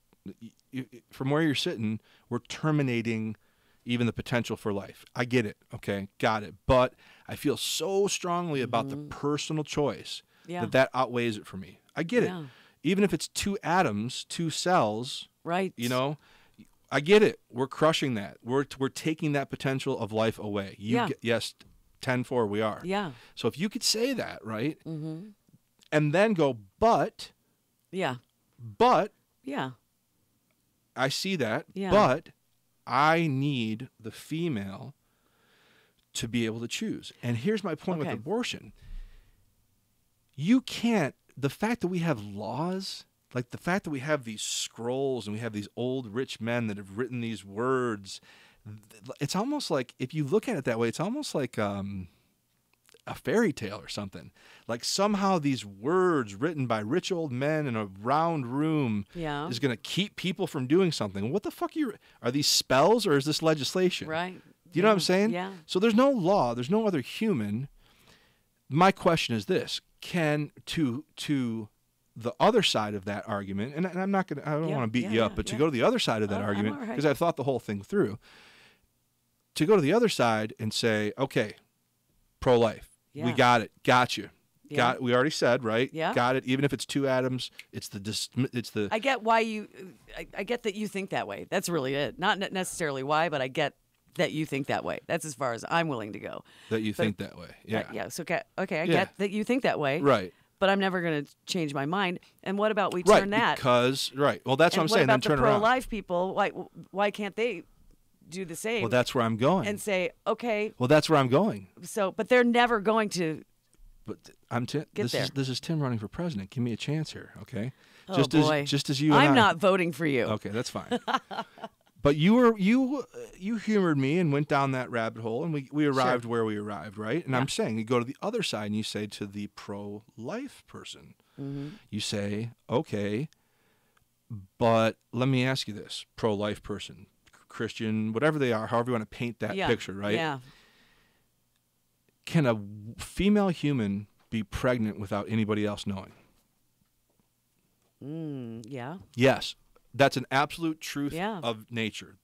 From where you're sitting, we're terminating even the potential for life. I get it. Okay, got it. But I feel so strongly about the personal choice that outweighs it for me. I get it. Even if it's 2 atoms, 2 cells, right? I get it. We're crushing that. We're taking that potential of life away. Yes, 10-4, we are. Yeah. So if you could say that, right? Mm-hmm. And then go, but. Yeah. But. Yeah. I see that. Yeah. But I need the female to be able to choose. And here's my point with abortion. You can't, the fact that we have laws, like the fact that we have these scrolls and we have these old rich men that have written these words, it's almost like, if you look at it that way, it's almost like a fairy tale or something. Like somehow these words written by rich old men in a round room is going to keep people from doing something. What the fuck are these spells, or is this legislation? Right. Do you know what I'm saying? Yeah. So there's no law. There's no other human. My question is this: to the other side of that argument, and I'm not gonna, I don't want to beat you up, but to go to the other side of that argument, because I've thought the whole thing through, to go to the other side and say, okay, pro-life, we got it, got you. Yeah. We already said, right? Yeah. Got it. Even if it's two atoms, it's the. I get why you. I get that you think that way. That's really it. Not necessarily why, but I get that you think that way. That's as far as I'm willing to go. That you think that way. Yeah. Yes. Okay. I get that you think that way. Right. But I'm never going to change my mind. And what about we turn that? Because well, that's what I'm saying. What about then turn the around. pro-life people? Why can't they do the same? Well, that's where I'm going. And say, okay. Well, that's where I'm going. So, but they're never going to. But this is Tim running for president. Give me a chance here, okay? Oh, boy. Just as you. I'm not voting for you. Okay, that's fine. But you humored me and went down that rabbit hole, and we arrived where we arrived, right? And I'm saying you go to the other side and you say to the pro-life person, you say, okay, but let me ask you this: pro-life person, Christian, whatever they are, however you want to paint that picture, right? Yeah. Can a female human be pregnant without anybody else knowing? Yeah. Yes. That's an absolute truth of nature.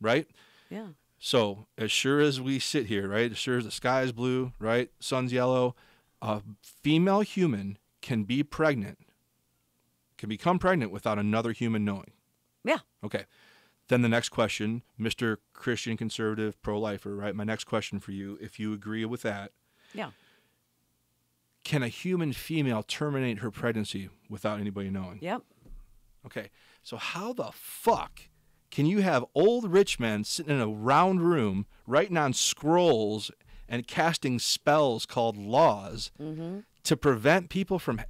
Right? Yeah. So as sure as we sit here, right, as sure as the sky is blue, right, sun's yellow, a female human can be pregnant, can become pregnant without another human knowing. Yeah. Okay. Then the next question, Mr. Christian conservative pro-lifer, right? My next question for you, if you agree with that. Yeah. Can a human female terminate her pregnancy without anybody knowing? Yep. Okay. So how the fuck can you have old rich men sitting in a round room writing on scrolls and casting spells called laws to prevent people from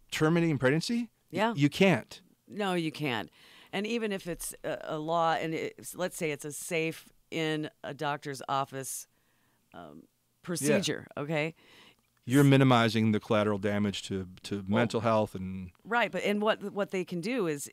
terminating pregnancy? Yeah. You can't. No, you can't. And even if it's a law, and let's say it's a safe in a doctor's office procedure, okay? You're minimizing the collateral damage to mental health and right. But what they can do is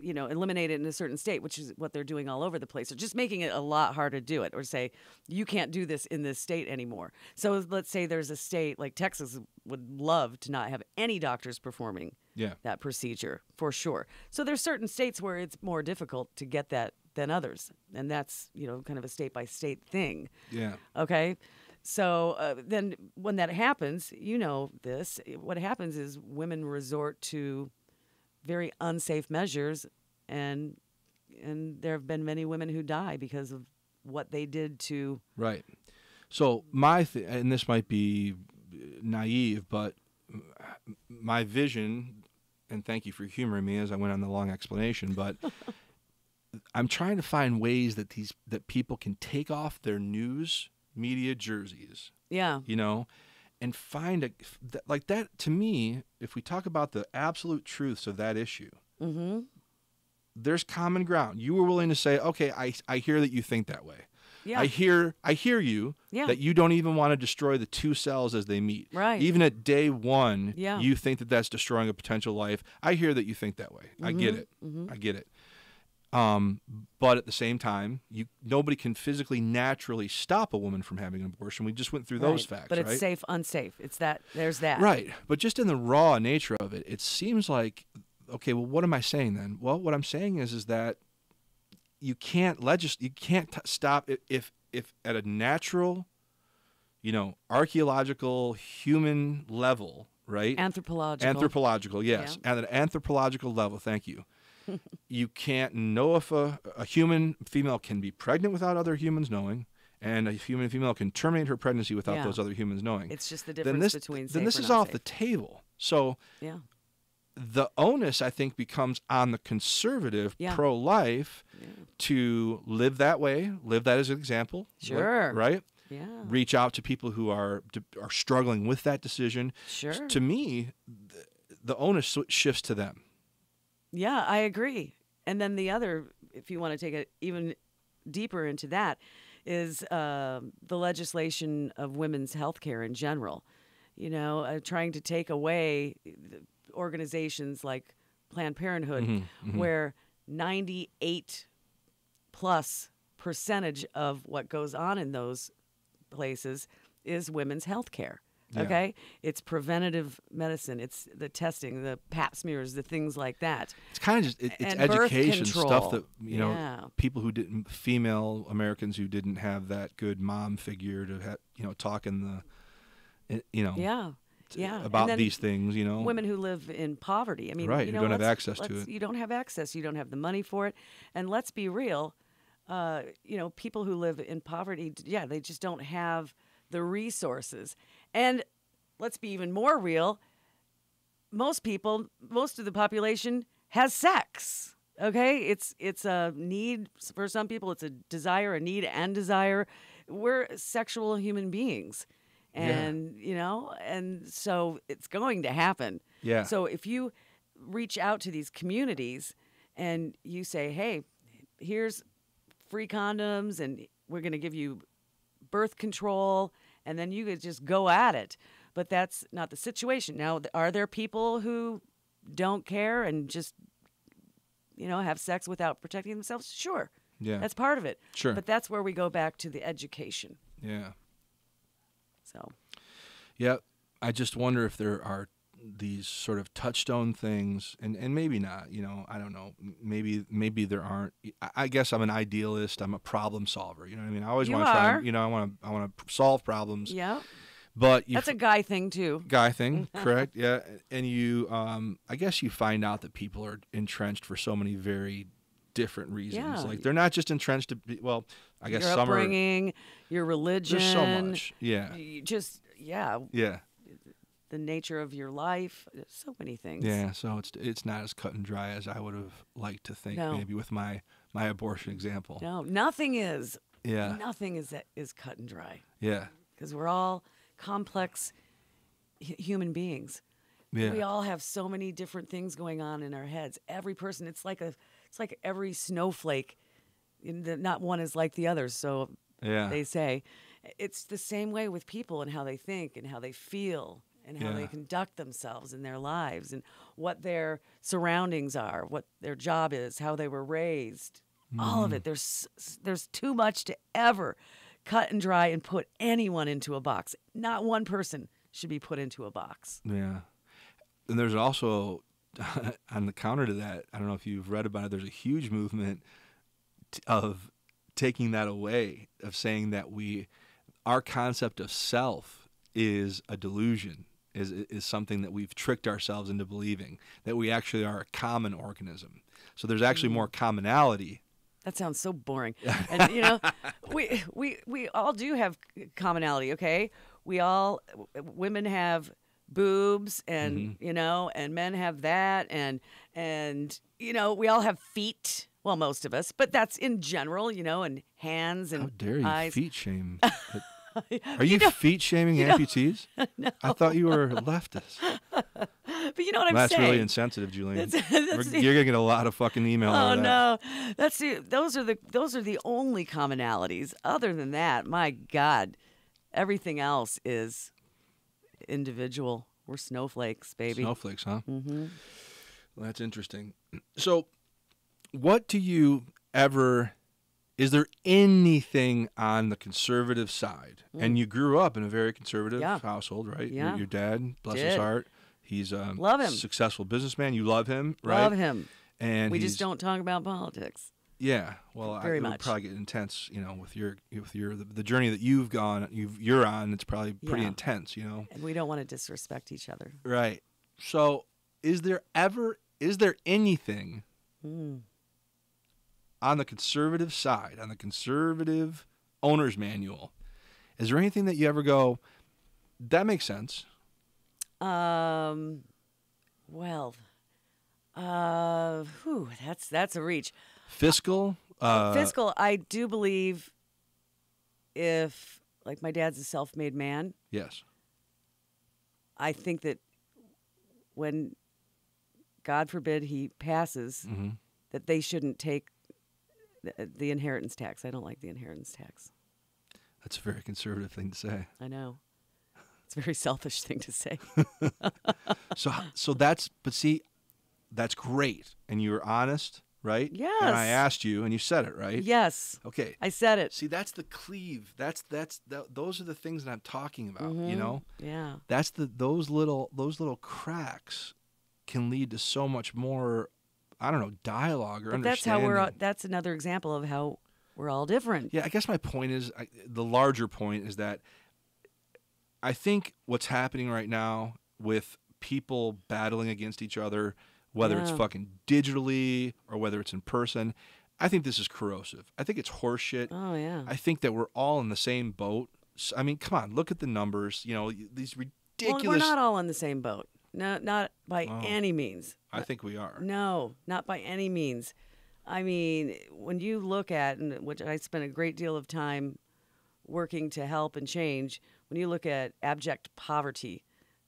eliminate it in a certain state, which is what they're doing all over the place. They're just making it a lot harder to do it, or say you can't do this in this state anymore. So let's say there's a state like Texas would love to not have any doctors performing that procedure for sure. So there's certain states where it's more difficult to get that than others, and that's kind of a state by state thing. Yeah. Okay. So then when that happens, what happens is women resort to very unsafe measures, and there have been many women who die because of what they did to. Right. So and this might be naive, but my vision, and thank you for humoring me as I went on the long explanation, but I'm trying to find ways that people can take off their news media jerseys. Yeah. And find like that. To me, if we talk about the absolute truths of that issue, there's common ground. You were willing to say, okay, I hear that you think that way. Yeah. I hear you that you don't even want to destroy the two cells as they meet. Right. Even at day one, you think that that's destroying a potential life. I hear that you think that way. I get it. I get it. But at the same time, nobody can physically naturally stop a woman from having an abortion. We just went through those facts, but it's right? safe, unsafe. It's that. There's that. Right. But just in the raw nature of it, it seems like, okay, well, what am I saying then? Well, what I'm saying is that you can't stop if at a natural, archaeological human level, right? Anthropological, yes. Yeah. At an anthropological level, thank you. You can't know if a human female can be pregnant without other humans knowing, and a human female can terminate her pregnancy without those other humans knowing. It's just the difference between safe then this or is not off safe. the table. So the onus, I think, becomes on the conservative pro-life to live that way, live that as an example. Sure. Right? Yeah. Reach out to people who are struggling with that decision. Sure. To me, the onus shifts to them. Yeah, I agree. And then the other, if you want to take it even deeper into that, is the legislation of women's health care in general. Trying to take away organizations like Planned Parenthood, where 98+ percentage of what goes on in those places is women's health care. Okay, it's preventative medicine. It's the testing, the Pap smears, the things like that. It's kind of just it's education stuff that people who didn't, female Americans who didn't have that good mom figure to talk in the about these things. Women who live in poverty. I mean, right? You don't have access to it. You don't have access. You don't have the money for it. And let's be real. People who live in poverty, they just don't have the resources. And let's be even more real. Most of the population has sex. Okay, it's a need for some people. It's a desire, a need and desire. We're sexual human beings, and and so it's going to happen. Yeah. So if you reach out to these communities and you say, "Hey, here's free condoms, and we're going to give you birth control," and then you could just go at it. But that's not the situation. Now, are there people who don't care and just, have sex without protecting themselves? Sure. Yeah. That's part of it. Sure. But that's where we go back to the education. Yeah. So. Yeah. I just wonder if there are these sort of touchstone things, and maybe not, I don't know. Maybe there aren't. I guess I'm an idealist. I'm a problem solver. You know what I mean? I always want to try. I want to solve problems. Yeah. But that's a guy thing too. Guy thing, correct? Yeah. And you, I guess you find out that people are entrenched for so many very different reasons. Yeah. Like they're not just entrenched to be. Well, I guess your some upbringing, your religion. There's so much. Yeah. Yeah. The nature of your life, so many things. Yeah, so it's not as cut and dry as I would have liked to think. No. Maybe with my abortion example. No, nothing is. Yeah. Nothing is cut and dry. Yeah. Because we're all complex human beings. Yeah. We all have so many different things going on in our heads. Every person, it's like every snowflake. Not one is like the others. So they say, it's the same way with people and how they think and how they feel. And how they conduct themselves in their lives and what their surroundings are, what their job is, how they were raised. All of it. There's too much to ever cut and dry and put anyone into a box. Not one person should be put into a box. Yeah. And there's also, on the counter to that, I don't know if you've read about it, there's a huge movement of taking that away, of saying that our concept of self is a delusion. Is something that we've tricked ourselves into believing, that we actually are a common organism. So there's actually more commonality. That sounds so boring. And we all do have commonality, okay? Women have boobs and and men have that and we all have feet. Well, most of us, but that's in general, and hands and How dare you eyes. Feet shame? Are you feet shaming amputees? No. I thought you were leftist. But you know what I'm That's saying? That's really insensitive, Juline. You're gonna get a lot of fucking email. Oh no, those are the only commonalities. Other than that, my God, everything else is individual. We're snowflakes, baby. Snowflakes, huh? Mm-hmm. Well, that's interesting. So, what do you ever? Is there anything on the conservative side? And you grew up in a very conservative household, right? Yeah. Your dad, bless his heart, he's a love him. Successful businessman. You love him, right? Love him. And we just don't talk about politics. Yeah, well, Very it much. would probably get intense, with the journey that you're on. It's probably pretty intense, And we don't want to disrespect each other. Right. So, is there anything on the conservative side, on the conservative owner's manual, is there anything that you ever go, that makes sense? Well, that's a reach. Fiscal? Fiscal, I do believe if, like, my dad's a self-made man. Yes. I think that when, God forbid, he passes, that they shouldn't take the inheritance tax. I don't like the inheritance tax. That's a very conservative thing to say. I know. It's a very selfish thing to say. So that's great. And you're honest right? Yes. And I asked you, and you said it, right? Yes. Okay. I said it. See, that's the cleave. Those are the things that I'm talking about. Mm-hmm. You know. Yeah. That's those little cracks can lead to so much more. I don't know, dialogue or understanding. That's another example of how we're all different. Yeah, I guess my point is, the larger point is that I think what's happening right now with people battling against each other, whether it's fucking digitally or whether it's in person, I think this is corrosive. I think it's horseshit. Oh, yeah. I think that we're all in the same boat. I mean, come on, look at the numbers. You know, these ridiculous... Well, we're not all in the same boat. No, not by any means. I think we are. No, not by any means. I mean, when you look at, and which I spent a great deal of time working to help and change, when you look at abject poverty,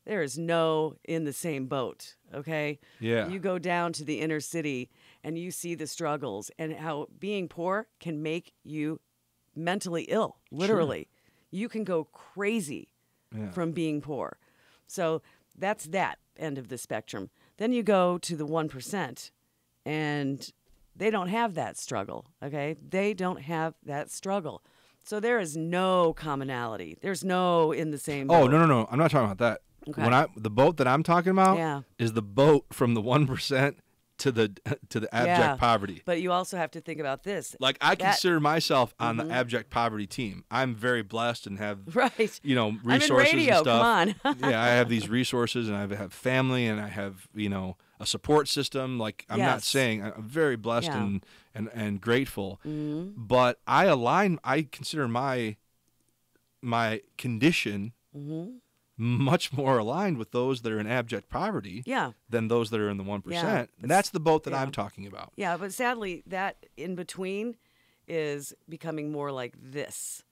there is no in the same boat, okay? Yeah. You go down to the inner city and you see the struggles and how being poor can make you mentally ill, literally. Sure. You can go crazy from being poor. So that's that end of the spectrum. Then you go to the 1%, and they don't have that struggle, okay? They don't have that struggle. So there is no commonality. There's no in the same boat. Oh, no. I'm not talking about that. Okay. The boat that I'm talking about is the boat from the 1% to the abject poverty. But you also have to think about this. Like, I consider myself on the abject poverty team. I'm very blessed and have resources I'm in radio, and stuff. Come on. Yeah, I have these resources, and I have family, and I have a support system. Like, I'm not saying I'm very blessed and grateful, but I consider my condition much more aligned with those that are in abject poverty than those that are in the 1%. Yeah. And that's the boat that I'm talking about. Yeah, but sadly, that in between is becoming more like this.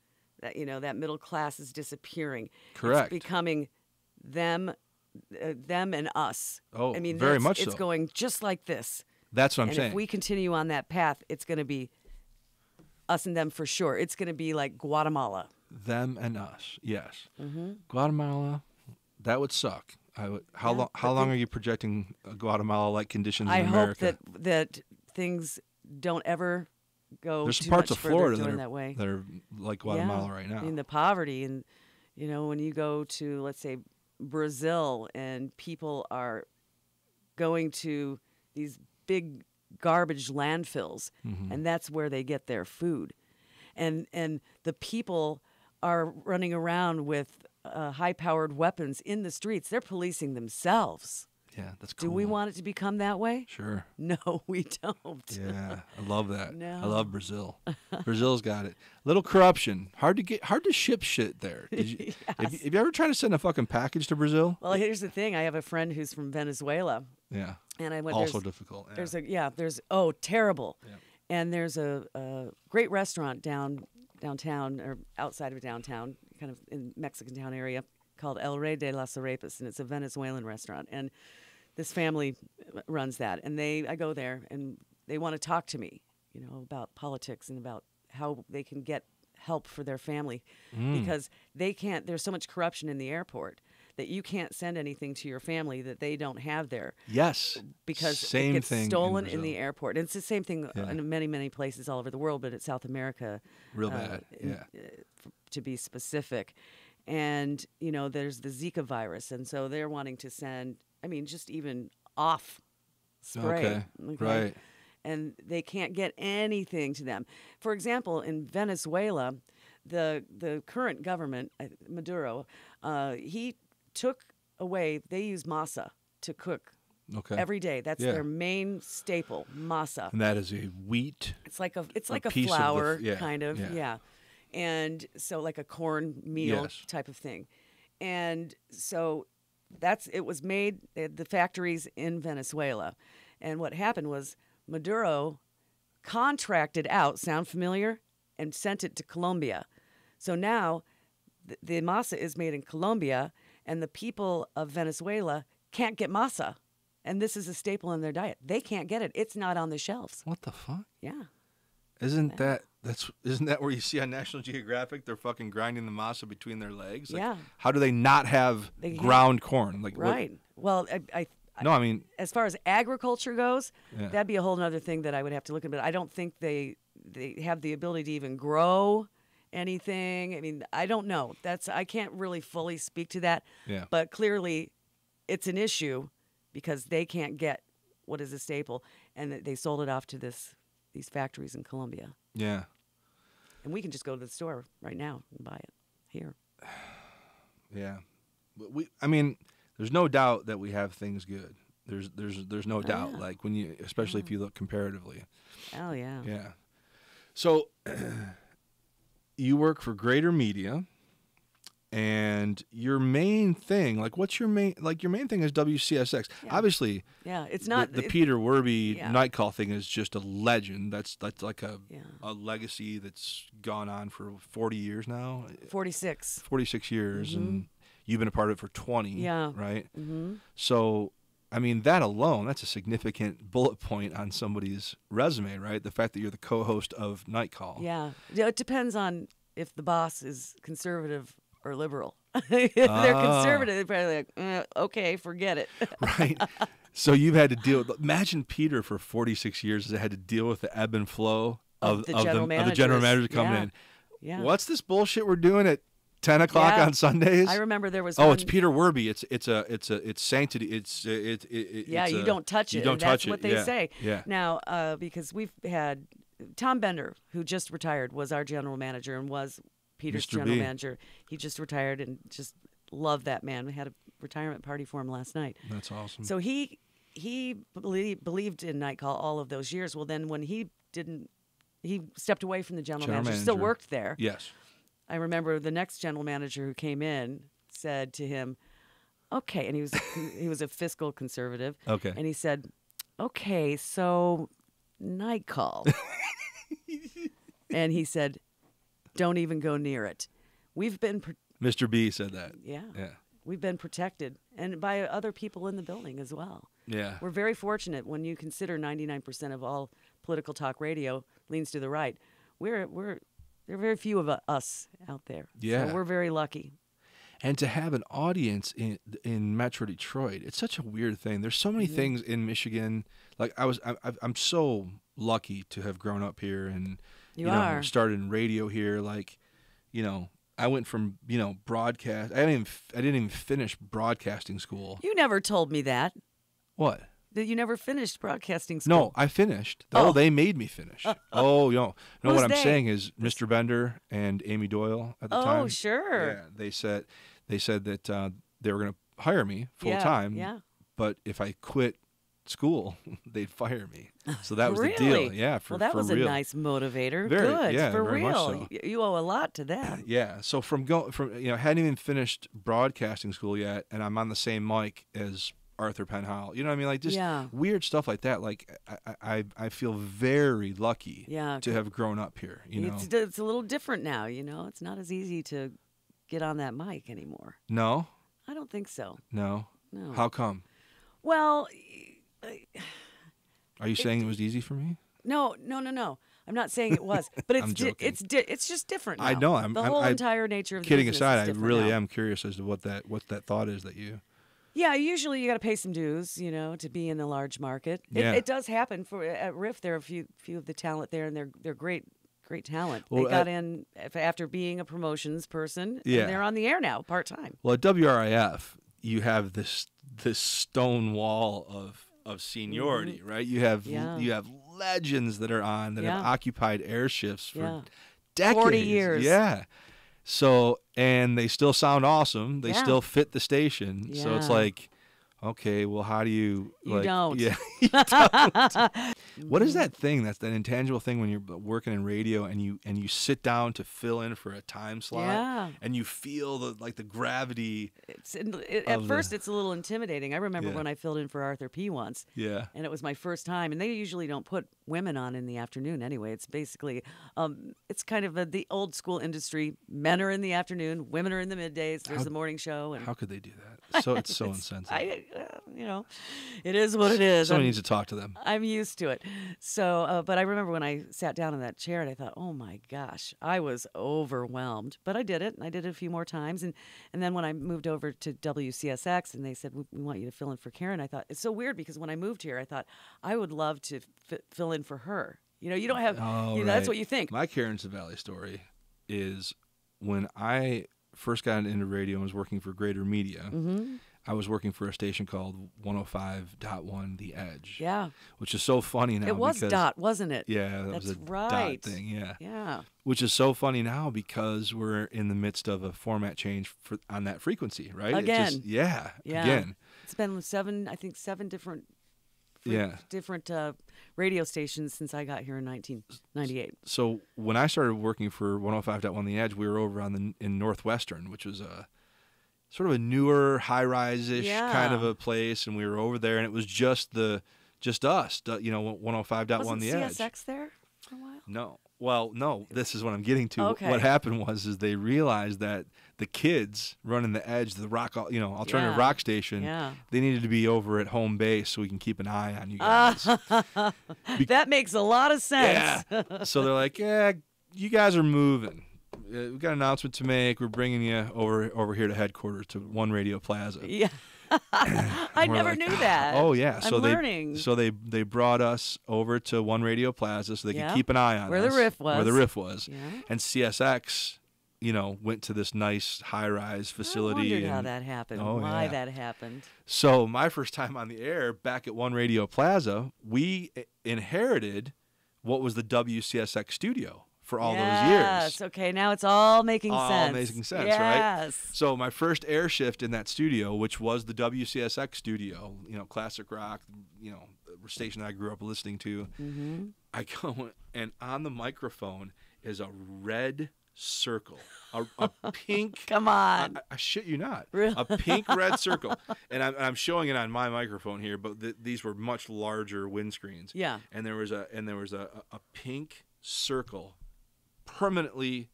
That that middle class is disappearing. Correct. It's becoming them and us. Oh, I mean, very much so. It's going just like this. That's what I'm saying. And if we continue on that path, it's going to be us and them for sure. It's going to be like Guatemala. Them and us, yes. Guatemala, that would suck. How long are you projecting Guatemala-like conditions in America? I hope that things don't ever go There's too parts much of Florida that are like Guatemala right now. I mean, the poverty, and when you go to, let's say, Brazil, and people are going to these big garbage landfills, and that's where they get their food, and the people are running around with high-powered weapons in the streets. They're policing themselves. Yeah, that's cool. Do we want it to become that way? Sure. No, we don't. Yeah, I love that. No. I love Brazil. Brazil's got it. Little corruption. Hard to ship shit there. Yes. Have you ever tried to send a fucking package to Brazil? Well, here's the thing. I have a friend who's from Venezuela. Yeah. And I went. Also difficult. Yeah. There's terrible. Yeah. And there's a great restaurant downtown or outside of downtown, kind of in Mexican town area, called El Rey de las Arepas, and it's a Venezuelan restaurant. And this family runs that, and I go there, and they want to talk to me, about politics and about how they can get help for their family, because they can't. There's so much corruption in the airport that you can't send anything to your family that they don't have there. Yes. Because it gets stolen in the airport. And it's the same thing in many, many places all over the world, but it's South America. Real bad, to be specific. And, there's the Zika virus. And so they're wanting to send, just even off spray. Okay. Right. And they can't get anything to them. For example, in Venezuela, the current government, Maduro, he took away, they use masa to cook every day. That's their main staple, masa. And that is a wheat. It's like a flour kind of, and so like a corn meal type of thing. And so it was made at the factories in Venezuela. And what happened was Maduro contracted out, sound familiar, and sent it to Colombia. So now the masa is made in Colombia, and the people of Venezuela can't get masa. And this is a staple in their diet. They can't get it. It's not on the shelves. What the fuck? Yeah. Isn't that where you see on National Geographic they're fucking grinding the masa between their legs? Like, how do they not have ground corn? Like, right. Well, No, I mean, as far as agriculture goes, yeah. that'd be a whole other thing that I would have to look at. But I don't think they have the ability to even grow anything. I mean, I don't know. I can't really fully speak to that. Yeah. But clearly, it's an issue because they can't get what is a staple, and they sold it off to these factories in Colombia. Yeah. And we can just go to the store right now and buy it here. Yeah. I mean, there's no doubt that we have things good. There's no doubt. Yeah. Like when you, especially if you look comparatively. Oh yeah. Yeah. So you work for Greater Media, and your main thing, like what's your main thing is WCSX. Yeah. Obviously. Yeah, it's not the Peter Werby yeah. night call thing is just a legend. That's like a legacy that's gone on for 40 years now. 46 years, mm-hmm. and you've been a part of it for 20. Yeah. Right. Mm-hmm. So, I mean, that alone, that's a significant bullet point on somebody's resume, right? The fact that you're the co-host of Night Call. Yeah. It depends on if the boss is conservative or liberal. If they're conservative, they're probably like, okay, forget it. Right. So you've had to deal with, imagine Peter for 46 years has had to deal with the ebb and flow of the general managers coming in. Yeah. What's this bullshit we're doing at 10 o'clock on Sundays? I remember there was it's Peter Werby. It's sanctity. You don't touch it. You don't touch it. That's what they say. Yeah. Now, because we've had Tom Bender, who just retired, was our general manager and was Peter's Mr. general B. manager. He just retired and just loved that man. We had a retirement party for him last night. That's awesome. So he believed in Night Call all of those years. Well, then when he stepped away from the general manager, still worked there. Yes. I remember the next general manager who came in said to him, okay, and he was a fiscal conservative. Okay. And he said, okay, so Night Call. And he said, don't even go near it. We've been... Mr. B said that. Yeah. Yeah. We've been protected, and by other people in the building as well. Yeah. We're very fortunate when you consider 99% of all political talk radio leans to the right. There are very few of us out there. Yeah. So we're very lucky. And to have an audience in Metro Detroit, it's such a weird thing. There's so many mm-hmm. things in Michigan. Like I'm so lucky to have grown up here and started in radio here. Like, I went from broadcast. I didn't even finish broadcasting school. You never told me that. What? That you never finished broadcasting school. No, I finished. Oh, they made me finish. No. What I'm saying is Mr. Bender and Amy Doyle at the time. Oh, sure. Yeah, they said that they were going to hire me full time. Yeah. But if I quit school, they'd fire me. So that was really? The deal. Yeah, well, that was real. A nice motivator. Very, good, yeah, for very real. much so. You owe a lot to that. Yeah. So from hadn't even finished broadcasting school yet, and I'm on the same mic as Arthur Penn Howell. You know what I mean? Like just weird stuff like that. Like I feel very lucky to have grown up here. It's a little different now. It's not as easy to get on that mic anymore. No, I don't think so. No. No. How come? Well, are you saying it was easy for me? No. I'm not saying it was, but it's just different now. I know. The whole entire nature of the kidding business aside, is I really now. am curious as to what that thought is that you. Yeah, usually you got to pay some dues, to be in the large market. It does happen. At Wrif, there are a few of the talent there, and they're great talent. Well, they got in after being a promotions person, and they're on the air now, part time. Well, at WRIF, you have this stone wall of seniority, mm-hmm. right? You have legends that are on that have occupied air shifts for decades. 40 years. Yeah. So, and they still sound awesome. They still fit the station. Yeah. So it's like, okay, well, how do you... You don't. Yeah, you don't. What is that thing? That's that intangible thing when you're working in radio and you sit down to fill in for a time slot and you feel the gravity. At first, it's a little intimidating. I remember when I filled in for Arthur P. once. Yeah. And it was my first time. And they usually don't put women on in the afternoon anyway. It's basically, it's kind of the old school industry. Men are in the afternoon, women are in the middays. There's the morning show. And how could they do that? So it's so insensitive. It is what it is. Someone needs to talk to them. I'm used to it. So, but I remember when I sat down in that chair and I thought, oh my gosh, I was overwhelmed. But I did it. And I did it a few more times. And then when I moved over to Wcsx and they said, we want you to fill in for Karen, I thought, it's so weird because when I moved here, I thought, I would love to fill in for her. You don't have, that's what you think. My Karen's Valley story is when I first got into radio and was working for Greater Media, I was working for a station called 105.1 The Edge. Yeah. Which is so funny now. It was dot, wasn't it? Yeah, that was a dot thing, yeah. Yeah. Which is so funny now because we're in the midst of a format change on that frequency, right? Again. Again. It's been seven different radio stations since I got here in 1998. So when I started working for 105.1 The Edge, we were over in Northwestern, which was sort of a newer, high-rise-ish kind of a place, and we were over there, and it was just us, 105.1 The Edge. Was Wcsx there for a while? No. Well, no, this is what I'm getting to. Okay. What happened was they realized that the kids running the Edge, the rock, alternative rock station, they needed to be over at home base so we can keep an eye on you guys. That makes a lot of sense. Yeah. So they're like, yeah, you guys are moving. We've got an announcement to make. We're bringing you over here to headquarters to One Radio Plaza. Yeah. I never knew that. Oh yeah, I'm learning. So they brought us over to One Radio Plaza so they could keep an eye on where us. Where the Wrif was. Yeah. And CSX, went to this nice high-rise facility. I wondered how that happened. Why that happened. So my first time on the air back at One Radio Plaza, we inherited what was the WCSX studio for all those years. Yes, okay, now it's all making sense. All making sense, right? So my first air shift in that studio, which was the WCSX studio, classic rock, the station that I grew up listening to, I go and on the microphone is a red circle, a pink. Come on. I shit you not. Really? A pink red circle. And I'm showing it on my microphone here, but these were much larger windscreens. Yeah. And there was a pink circle permanently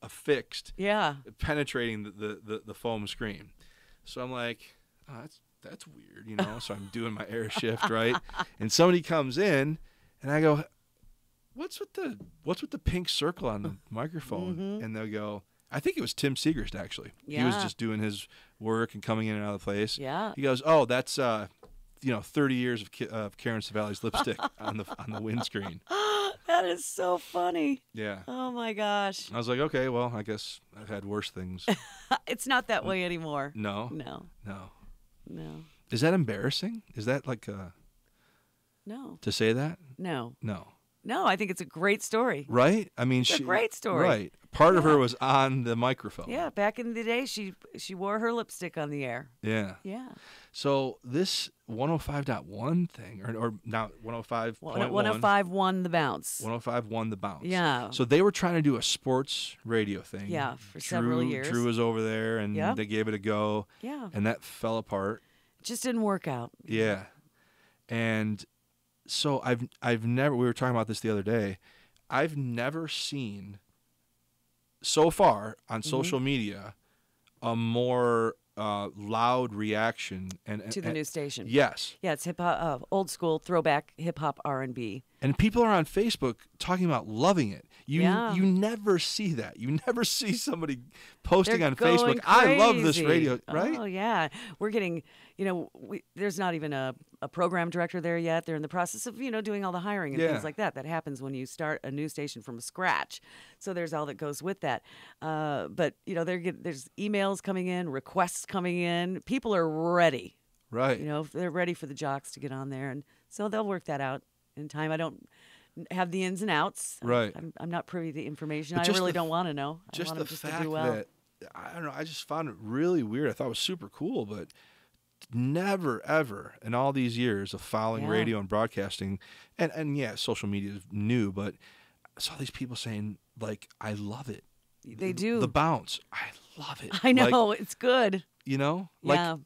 affixed, penetrating the foam screen. So I'm like, oh, that's weird, So I'm doing my air shift, right? And somebody comes in, and I go, what's with the pink circle on the microphone? And they'll go, I think it was Tim Segrist actually. Yeah. He was just doing his work and coming in and out of the place. Yeah. He goes, oh, that's 30 years of Karen Savali's lipstick on the windscreen. That is so funny. Yeah. Oh my gosh. I was like, okay, well, I guess I've had worse things. It's not that way anymore. No. No. Is that embarrassing? Is that like no to say that? No. No, I think it's a great story. Right? I mean, it's a great story. Right. Part of her was on the microphone. Yeah, back in the day, she wore her lipstick on the air. Yeah. Yeah. So this 105.1 thing, or now 105.1. 105.1 The Bounce. 105.1 The Bounce. Yeah. So they were trying to do a sports radio thing. Yeah, for several years. Drew was over there, and they gave it a go. Yeah. And that fell apart. Just didn't work out. Yeah. And so I've never, we were talking about this the other day, I've never seen so far on social media a more loud reaction to the new station. Yes. Yeah, it's hip hop, old school throwback hip hop R&B. And people are on Facebook talking about loving it. You never see that. You never see somebody posting on Facebook, I love this radio, right? Oh, yeah. We're getting, there's not even a program director there yet. They're in the process of, doing all the hiring and things like that. That happens when you start a new station from scratch. So there's all that goes with that. But, there's emails coming in, requests coming in. People are ready. Right. They're ready for the jocks to get on there. And so they'll work that out in time. I don't have the ins and outs. Right. I'm not privy to the information. I really don't want to know. Just I the fact that, I don't know, I just found it really weird. I thought it was super cool, but never, ever in all these years of following radio and broadcasting, and social media is new, but I saw these people saying, like, I love it. They do. The Bounce. I love it. I know. It's good. Like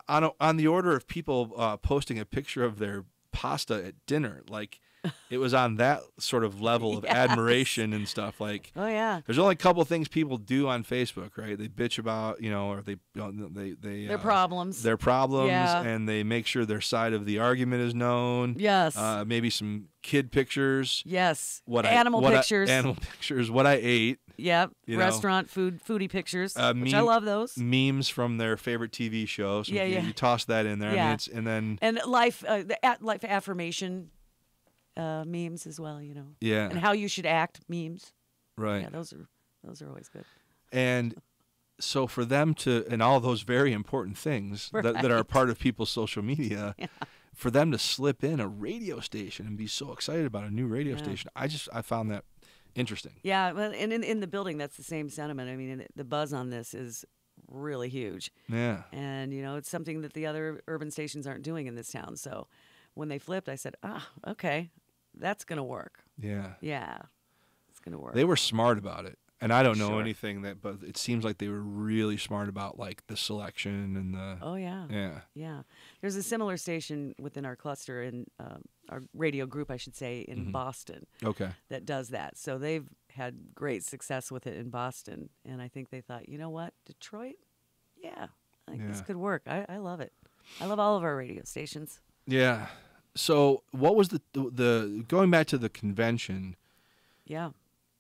on the order of people posting a picture of their pasta at dinner. Like, it was on that sort of level of admiration and stuff. Like, oh yeah, there's only a couple of things people do on Facebook, right? They bitch about, or they their problems, and they make sure their side of the argument is known. Yes, maybe some kid pictures. Yes, animal pictures, what I ate. Yep, restaurant foodie pictures, which I love those. Memes from their favorite TV show. So you toss that in there. Yeah. I mean, and life affirmation memes as well. Yeah. And how you should act memes. Right. Yeah, those are always good. And so for them to, and all those very important things that are part of people's social media, for them to slip in a radio station and be so excited about a new radio station, I found that interesting. Yeah, well, and in the building, that's the same sentiment. I mean, the buzz on this is really huge. Yeah. And, it's something that the other urban stations aren't doing in this town. So when they flipped, I said, okay, that's going to work. Yeah. Yeah, it's going to work. They were smart about it. And I don't know anything but it seems like they were really smart about, like, the selection and the... Oh, yeah. Yeah. Yeah. There's a similar station within our cluster, in our radio group, I should say, in Boston. Okay. That does that. So they've had great success with it in Boston. And I think they thought, you know what, Detroit? Yeah, I think this could work. I love it. I love all of our radio stations. Yeah. So what was the going back to the convention? Yeah.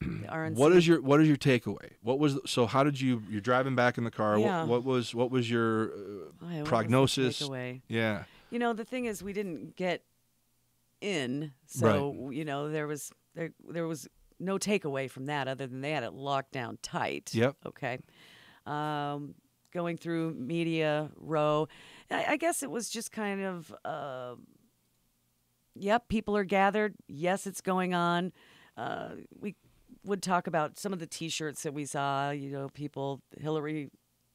RNC. What is your takeaway? So how did you're driving back in the car? Yeah. What was your prognosis? What was the takeaway? Yeah. The thing is, we didn't get in, so there was no takeaway from that other than they had it locked down tight. Yep. Okay. Going through media row, I guess it was just kind of, people are gathered. Yes, it's going on. We would talk about some of the T-shirts that we saw, people, Hillary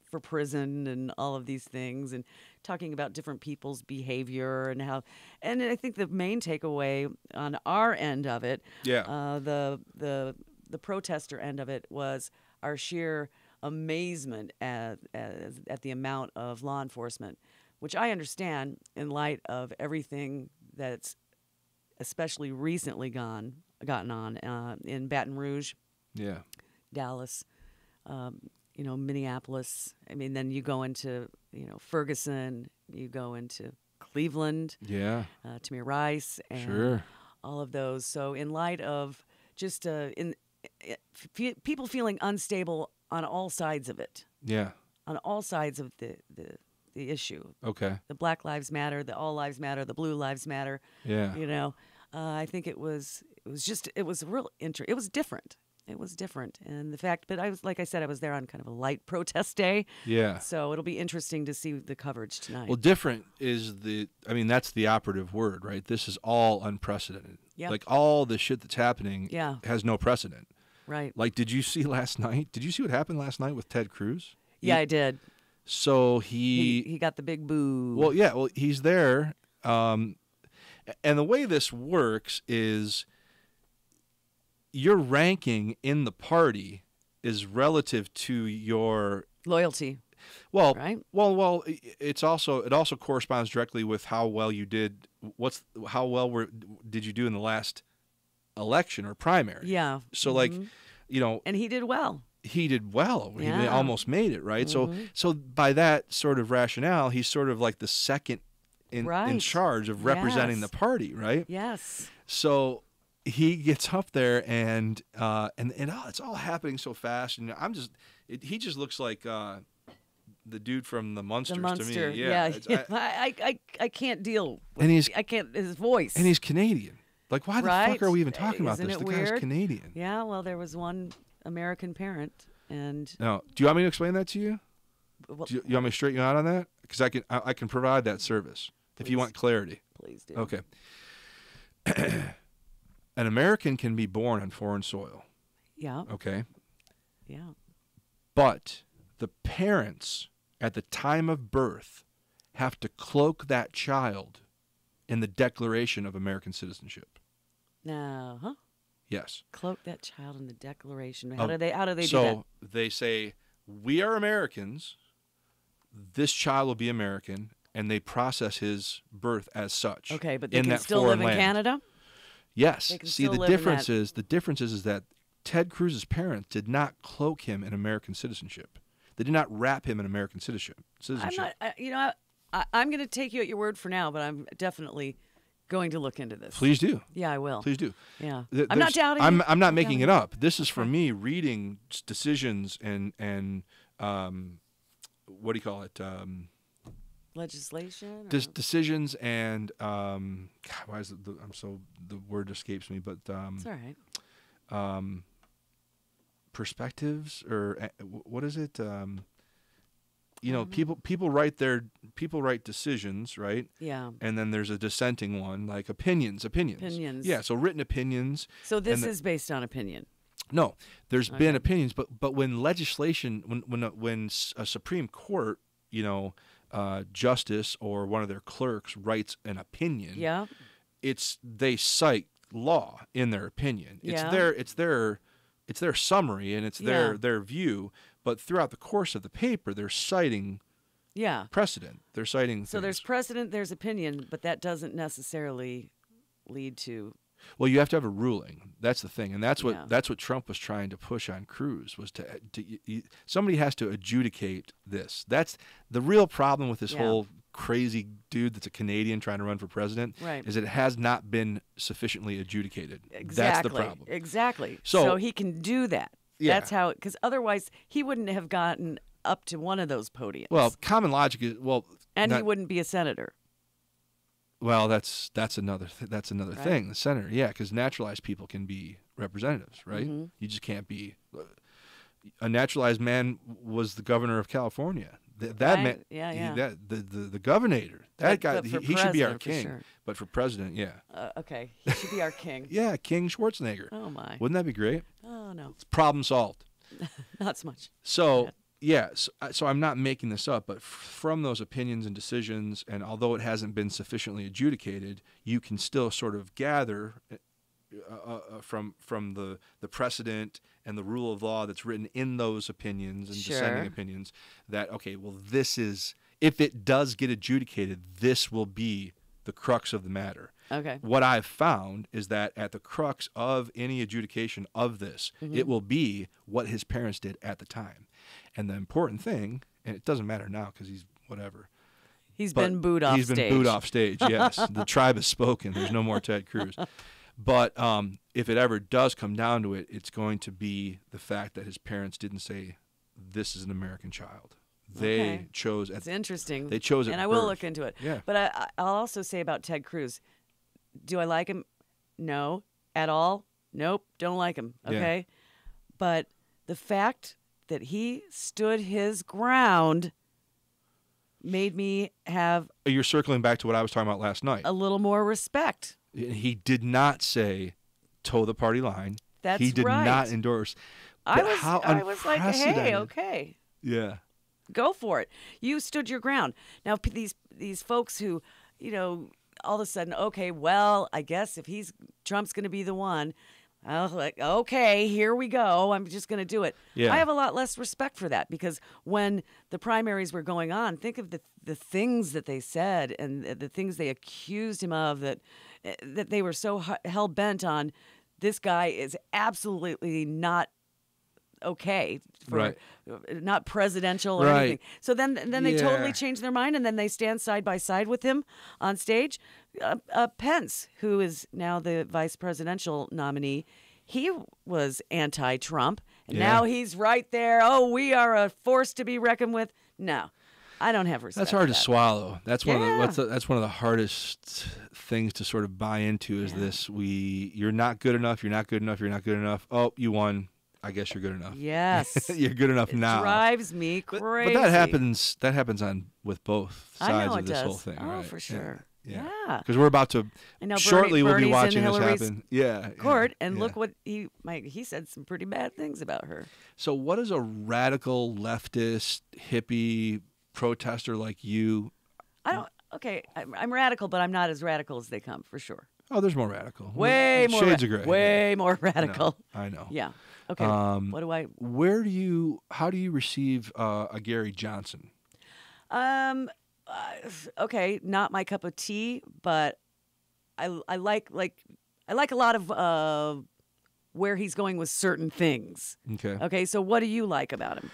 for prison and all of these things, and talking about different people's behavior and how. And I think the main takeaway on our end of it, the protester end of it, was our sheer amazement at the amount of law enforcement, which I understand in light of everything that's especially recently gotten on in Baton Rouge, Dallas, Minneapolis. I mean, then you go into Ferguson, you go into Cleveland, Tamir Rice, and all of those. So in light of just people feeling unstable on all sides of it, on all sides of the issue. Okay. The Black Lives Matter, the All Lives Matter, the Blue Lives Matter. Yeah. I think it was real it was different. It was different. And the fact, but like I said, I was there on kind of a light protest day. Yeah. So it'll be interesting to see the coverage tonight. Well, different is that's the operative word, right? This is all unprecedented. Yeah. Like, all the shit that's happening has no precedent. Right. Like, did you see last night? Did you see what happened last night with Ted Cruz? Yeah, I did. So he got the big boo. Well, yeah. Well, he's there. And the way this works is your ranking in the party is relative to your loyalty. Well, right? Well, it also corresponds directly with how well you did. Did you do in the last election or primary? Yeah. So and he did well. He did well. Yeah. He almost made it, right? So by that sort of rationale, he's sort of like the second in charge of representing the party, right? Yes. So he gets up there and it's all happening so fast, and he just looks like the dude from the Munsters to me. Yeah. I can't deal with his voice. And he's Canadian. Like, why the fuck are we even talking about Isn't this? it The weird? guy's Canadian. Yeah, well, there was one American parent, and no. Do you want me to explain that to you? Well, you want me to straighten you out on that? Because I can provide that service if you want clarity. Please do. Okay. An American can be born on foreign soil. Yeah. Okay. Yeah. But the parents at the time of birth have to cloak that child in the Declaration of American Citizenship. No, huh? Yes. Cloak that child in the Declaration. How do they do that? So they say, we are Americans. This child will be American, and they process his birth as such. Okay, but they can still live in Canada? Yes. See, the difference is that Ted Cruz's parents did not cloak him in American citizenship. They did not wrap him in American citizenship. I'm going to take you at your word for now, but I'm definitely going to look into this. Please do. Yeah, I will. Please do. Yeah. I'm not doubting you. I'm not making it up. This is from me reading decisions and what do you call it? Legislation? Decisions and God, why is it the word escapes me, but it's all right. Perspectives, or what is it? People write decisions, right? Yeah. And then there's a dissenting one, like opinions. Yeah, so written opinions. So this is based on opinion. No, there's been opinions, but when legislation, when a Supreme Court, justice or one of their clerks writes an opinion, yeah, they cite law in their opinion. Yeah. It's their summary and it's their view, but throughout the course of the paper, they're citing precedent. They're citing So there's precedent, there's opinion, but that doesn't necessarily lead to. Well, you have to have a ruling. That's the thing, and that's what Trump was trying to push on Cruz, was somebody has to adjudicate this. That's the real problem with this whole crazy dude that's a Canadian trying to run for president. Right. Is it has not been sufficiently adjudicated. Exactly. That's the problem. Exactly. So he can do that. Yeah. That's how, because otherwise he wouldn't have gotten up to one of those podiums. Well, common logic is he wouldn't be a senator. Well, that's another thing. The senator, because naturalized people can be representatives, right? Mm-hmm. You just can't be. A naturalized man was the governor of California. That man, the governor, that guy, he should be our king. Sure. But for president, okay, he should be our king. Yeah, King Schwarzenegger. Oh my! Wouldn't that be great? Oh no, it's problem solved. Not so much. So. So I'm not making this up, but from those opinions and decisions, and although it hasn't been sufficiently adjudicated, you can still sort of gather from the precedent and the rule of law that's written in those opinions and dissenting opinions that, okay, well, this is, if it does get adjudicated, this will be the crux of the matter. Okay. What I've found is that at the crux of any adjudication of this, it will be what his parents did at the time. And the important thing, and it doesn't matter now because he's whatever. He's been booed off stage. He's been booed off stage, yes. The tribe has spoken. There's no more Ted Cruz. But if it ever does come down to it, it's going to be the fact that his parents didn't say, this is an American child. They chose. It's interesting. They chose it. And I will look into it. Yeah. But I'll also say about Ted Cruz, do I like him? No. At all? Nope. Don't like him. Okay. Yeah. But the fact that he stood his ground made me have. You're circling back to what I was talking about last night. A little more respect. He did not say toe the party line. That's He did right. not endorse. I was like, hey, okay. Yeah. Go for it. You stood your ground. Now, these folks who, all of a sudden, okay, well, I guess if Trump's going to be the one, I was like, okay, here we go. I'm just going to do it. Yeah. I have a lot less respect for that because when the primaries were going on, think of the things that they said and the things they accused him of that they were so hell-bent on. This guy is absolutely not okay, not presidential or anything. So then they totally change their mind and then they stand side by side with him on stage. Pence, who is now the vice presidential nominee, he was anti-Trump, and now he's right there. Oh, we are a force to be reckoned with. No, I don't have respect. That's hard to swallow. That's one of the hardest things to sort of buy into. Is this you're not good enough. You're not good enough. You're not good enough. Oh, you won. I guess you're good enough. Yes. You're good enough now. It drives me crazy. But that happens with both sides of this whole thing. Oh, right? for sure. Yeah. Because we're about to shortly we'll be watching this Hillary's happen. Yeah. Court and look what he said some pretty bad things about her. So what does a radical leftist hippie protester like you? I'm radical, but I'm not as radical as they come, for sure. Oh, there's more radical. Way more. Shades of gray. Way more radical. I know. Yeah. Okay. What do I? How do you receive a Gary Johnson? Okay, not my cup of tea, but I like a lot of where he's going with certain things. Okay. Okay, so what do you like about him?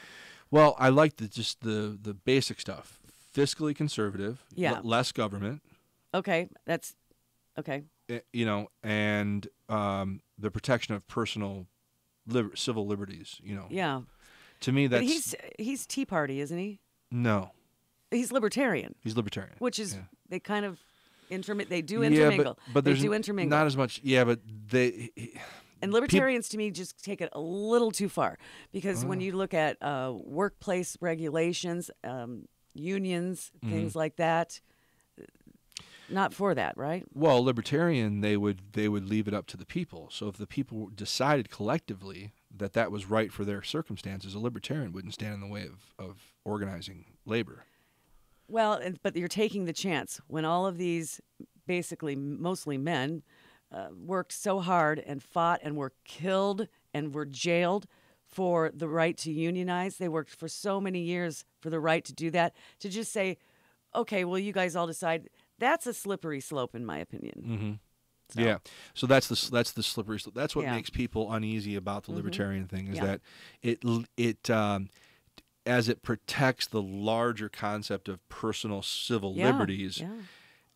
Well, I like just the basic stuff. Fiscally conservative. Yeah. Less government. Okay, that's okay. You know, and the protection of personal civil liberties. You know. Yeah. To me, that's. But he's Tea Party, isn't he? No. He's libertarian. He's libertarian. Which is they kind of they do Yeah, intermingle. but they there's do intermingle. not as much. Yeah, but they. And libertarians, to me, just take it a little too far. Because when you look at workplace regulations, unions, things like that, not for that, right? Well, libertarian, they would leave it up to the people. So if the people decided collectively that was right for their circumstances, a libertarian wouldn't stand in the way of organizing labor. Well, but you're taking the chance when all of these, basically mostly men, worked so hard and fought and were killed and were jailed for the right to unionize. They worked for so many years for the right to do that. To just say, okay, well, you guys all decide, that's a slippery slope, in my opinion. Mm-hmm. So. Yeah. So that's the slippery slope. That's what Yeah. makes people uneasy about the libertarian thing is Yeah. that it as it protects the larger concept of personal civil liberties. Yeah.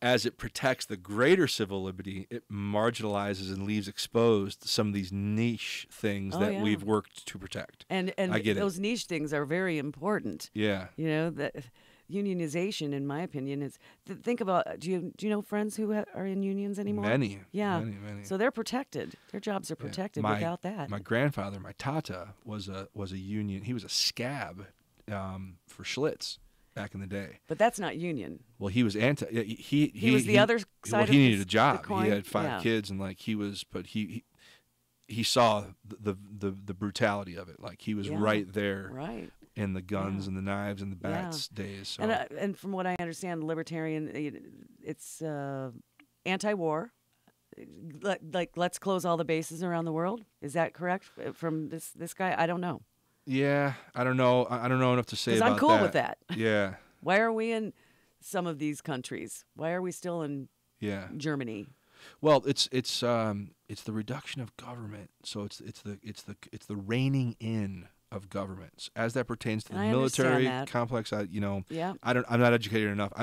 As it protects the greater civil liberty, it marginalizes and leaves exposed some of these niche things that we've worked to protect. And I get those niche things are very important. Yeah. You know, that unionization, in my opinion, is think about. Do you know friends who are in unions anymore? Many. Yeah. Many. So they're protected. Their jobs are protected without that. My grandfather, my tata, was a union. He was a scab for Schlitz back in the day. But that's not union. Well, he was anti. He was the other side. Well, of he needed a the job. coin. He had 5 kids, and like he saw the brutality of it. Like he was right there, right, in the guns and the knives and the bats days. So. And from what I understand, libertarian, it's anti-war. Like let's close all the bases around the world. Is that correct? From this guy, I don't know. Yeah, I don't know. I don't know enough to say about that. 'Cause I'm cool with that. Yeah. Why are we in some of these countries? Why are we still in Germany? Well, it's the reduction of government. So it's the reining in of governments as that pertains to the military complex. I'm not educated enough.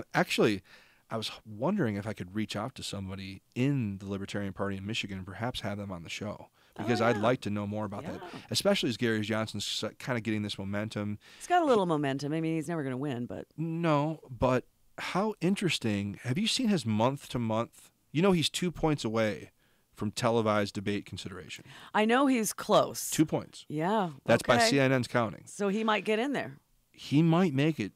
I was wondering if I could reach out to somebody in the Libertarian Party in Michigan and perhaps have them on the show. Because I'd like to know more about that, especially as Gary Johnson's kind of getting this momentum. He's got a little momentum. I mean, he's never going to win, but... No, but how interesting. Have you seen his month-to-month? You know he's 2 points away from televised debate consideration. I know he's close. 2 points. Yeah. That's by CNN's counting. So he might get in there. He might make it.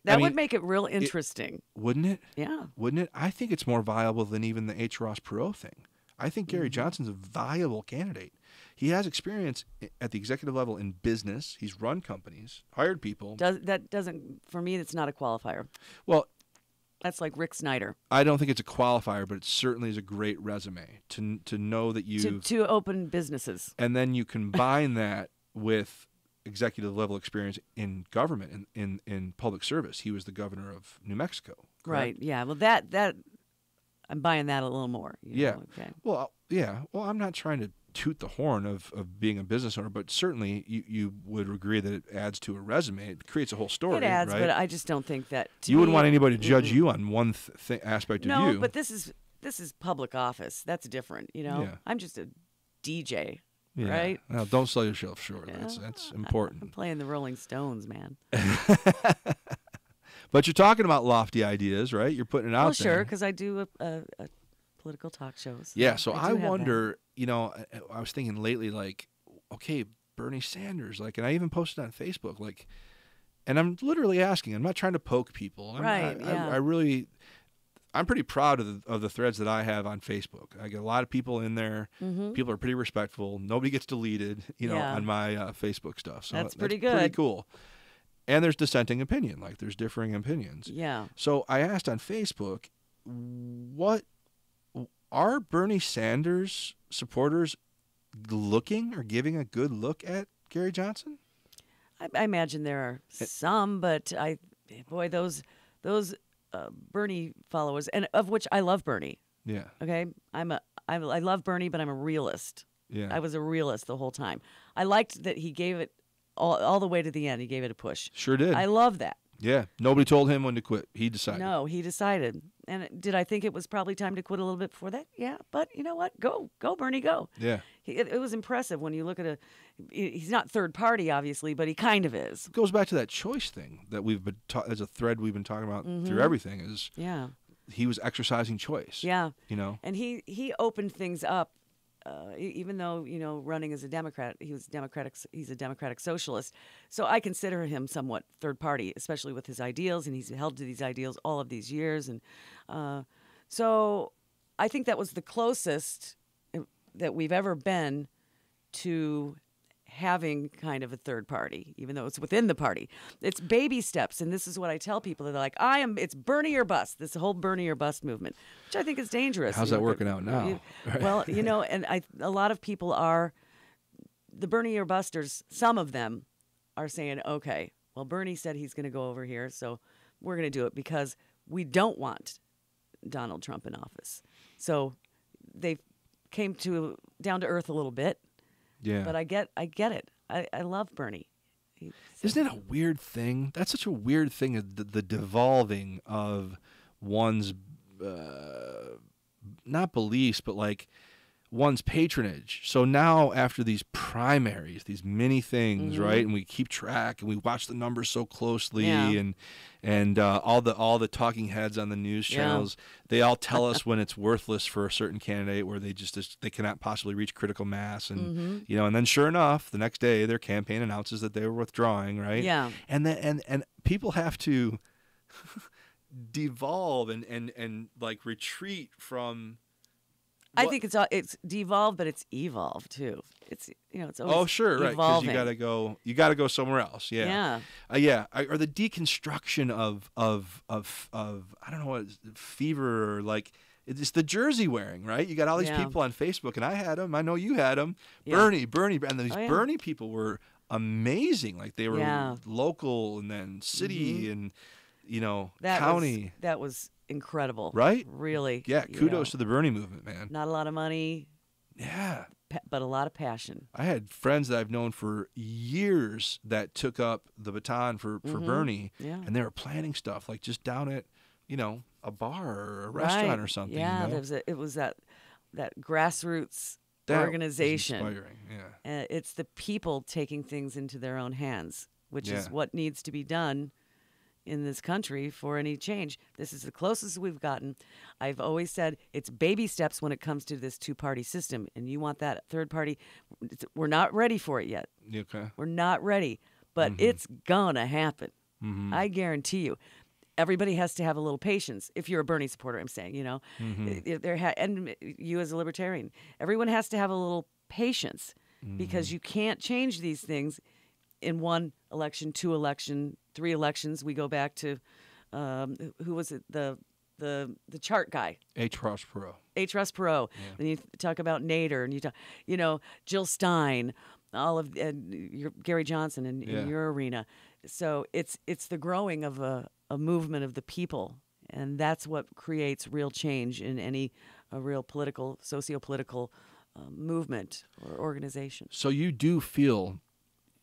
That would make it real interesting. Wouldn't it? Yeah. Wouldn't it? I think it's more viable than even the H. Ross Perot thing. I think Gary Johnson's a viable candidate. He has experience at the executive level in business. He's run companies, hired people. For me, it's not a qualifier. Well, that's like Rick Snyder. I don't think it's a qualifier, but it certainly is a great resume to know that you to open businesses. And then you combine that with executive level experience in government, in public service. He was the governor of New Mexico. Correct? Right. Yeah. Well, that I'm buying that a little more. Yeah. Okay. Well, yeah. Well, I'm not trying to toot the horn of being a business owner, but certainly you would agree that it adds to a resume. It creates a whole story. It adds, right? but I just don't think that. You wouldn't want anybody to judge you on one aspect of you. No, but this is public office. That's different. Yeah. I'm just a DJ. Yeah. Right? Well, don't sell yourself short. Yeah. That's important. I'm playing the Rolling Stones, man. But you're talking about lofty ideas, right? You're putting it out there. Well, sure, because I do a political talk shows. Yeah, so I wonder, I was thinking lately, like, okay, Bernie Sanders, like, and I even posted on Facebook, like, and I'm literally asking, I'm not trying to poke people. I'm pretty proud of the threads that I have on Facebook. I get a lot of people in there. Mm-hmm. People are pretty respectful. Nobody gets deleted, on my Facebook stuff. So that's pretty good. Pretty cool. And there's dissenting opinion, like there's differing opinions. Yeah. So I asked on Facebook, what are Bernie Sanders supporters looking or giving a good look at Gary Johnson? I imagine there are some, but those Bernie followers, and of which I love Bernie. Yeah. Okay, I love Bernie, but I'm a realist. Yeah. I was a realist the whole time. I liked that he gave it all the way to the end. He gave it a push. Sure did. I love that. Yeah. Nobody told him when to quit. He decided. No, he decided. And did I think it was probably time to quit a little bit before that? Yeah. But you know what? Go, Bernie, go. Yeah. It was impressive when you look at he's not third party, obviously, but he kind of is. It goes back to that choice thing that we've been as a thread we've been talking about through everything is he was exercising choice. Yeah. You know? And he opened things up. Even though running as a Democrat, he's a democratic socialist, so I consider him somewhat third party, especially with his ideals, and he's held to these ideals all of these years, and so I think that was the closest that we've ever been to having kind of a third party, even though it's within the party. It's baby steps, and this is what I tell people. They're like, it's Bernie or bust, this whole Bernie or bust movement, which I think is dangerous. How's that working out now? Well, and a lot of people are, the Bernie or busters, some of them are saying, okay, well, Bernie said he's going to go over here, so we're going to do it because we don't want Donald Trump in office. So they came down to earth a little bit. Yeah. But I get it. I love Bernie. Isn't it a weird thing? That's such a weird thing, the devolving of one's, not beliefs, but like one's patronage. So now after these primaries, these mini things, right? And we keep track and we watch the numbers so closely and all the talking heads on the news channels, they all tell us when it's worthless for a certain candidate where they they cannot possibly reach critical mass. And, and then sure enough, the next day their campaign announces that they were withdrawing, right? Yeah. And people have to devolve and like retreat from. I think it's devolved, but it's evolved too. It's it's always sure, right? Because evolving. you gotta go somewhere else. Yeah, or the deconstruction of I don't know what fever or like it's the jersey wearing, right? You got all these people on Facebook, and I had them. I know you had them. Bernie, and these Bernie people were amazing. Like they were local and then city and county. That was incredible, right? Really, kudos to the Bernie movement, man. Not a lot of money, but a lot of passion. I had friends that I've known for years that took up the baton for Bernie, and they were planning stuff like just down at a bar or a restaurant or something. It was that grassroots organization. Was inspiring. It's the people taking things into their own hands, which is what needs to be done in this country for any change. This is the closest we've gotten. I've always said it's baby steps when it comes to this two-party system, and you want that third party. We're not ready for it yet. Okay. We're not ready, but it's gonna happen. I guarantee you. Everybody has to have a little patience. If you're a Bernie supporter, I'm saying, and you as a libertarian, everyone has to have a little patience because you can't change these things in one election, 2 elections, 3 elections. We go back to who was it? The chart guy. H. Ross Perot. Yeah. Then you talk about Nader, and you talk, Jill Stein, all of Gary Johnson in your arena. So it's the growing of a movement of the people, and that's what creates real change in a real political, socio-political movement or organization. So you do feel.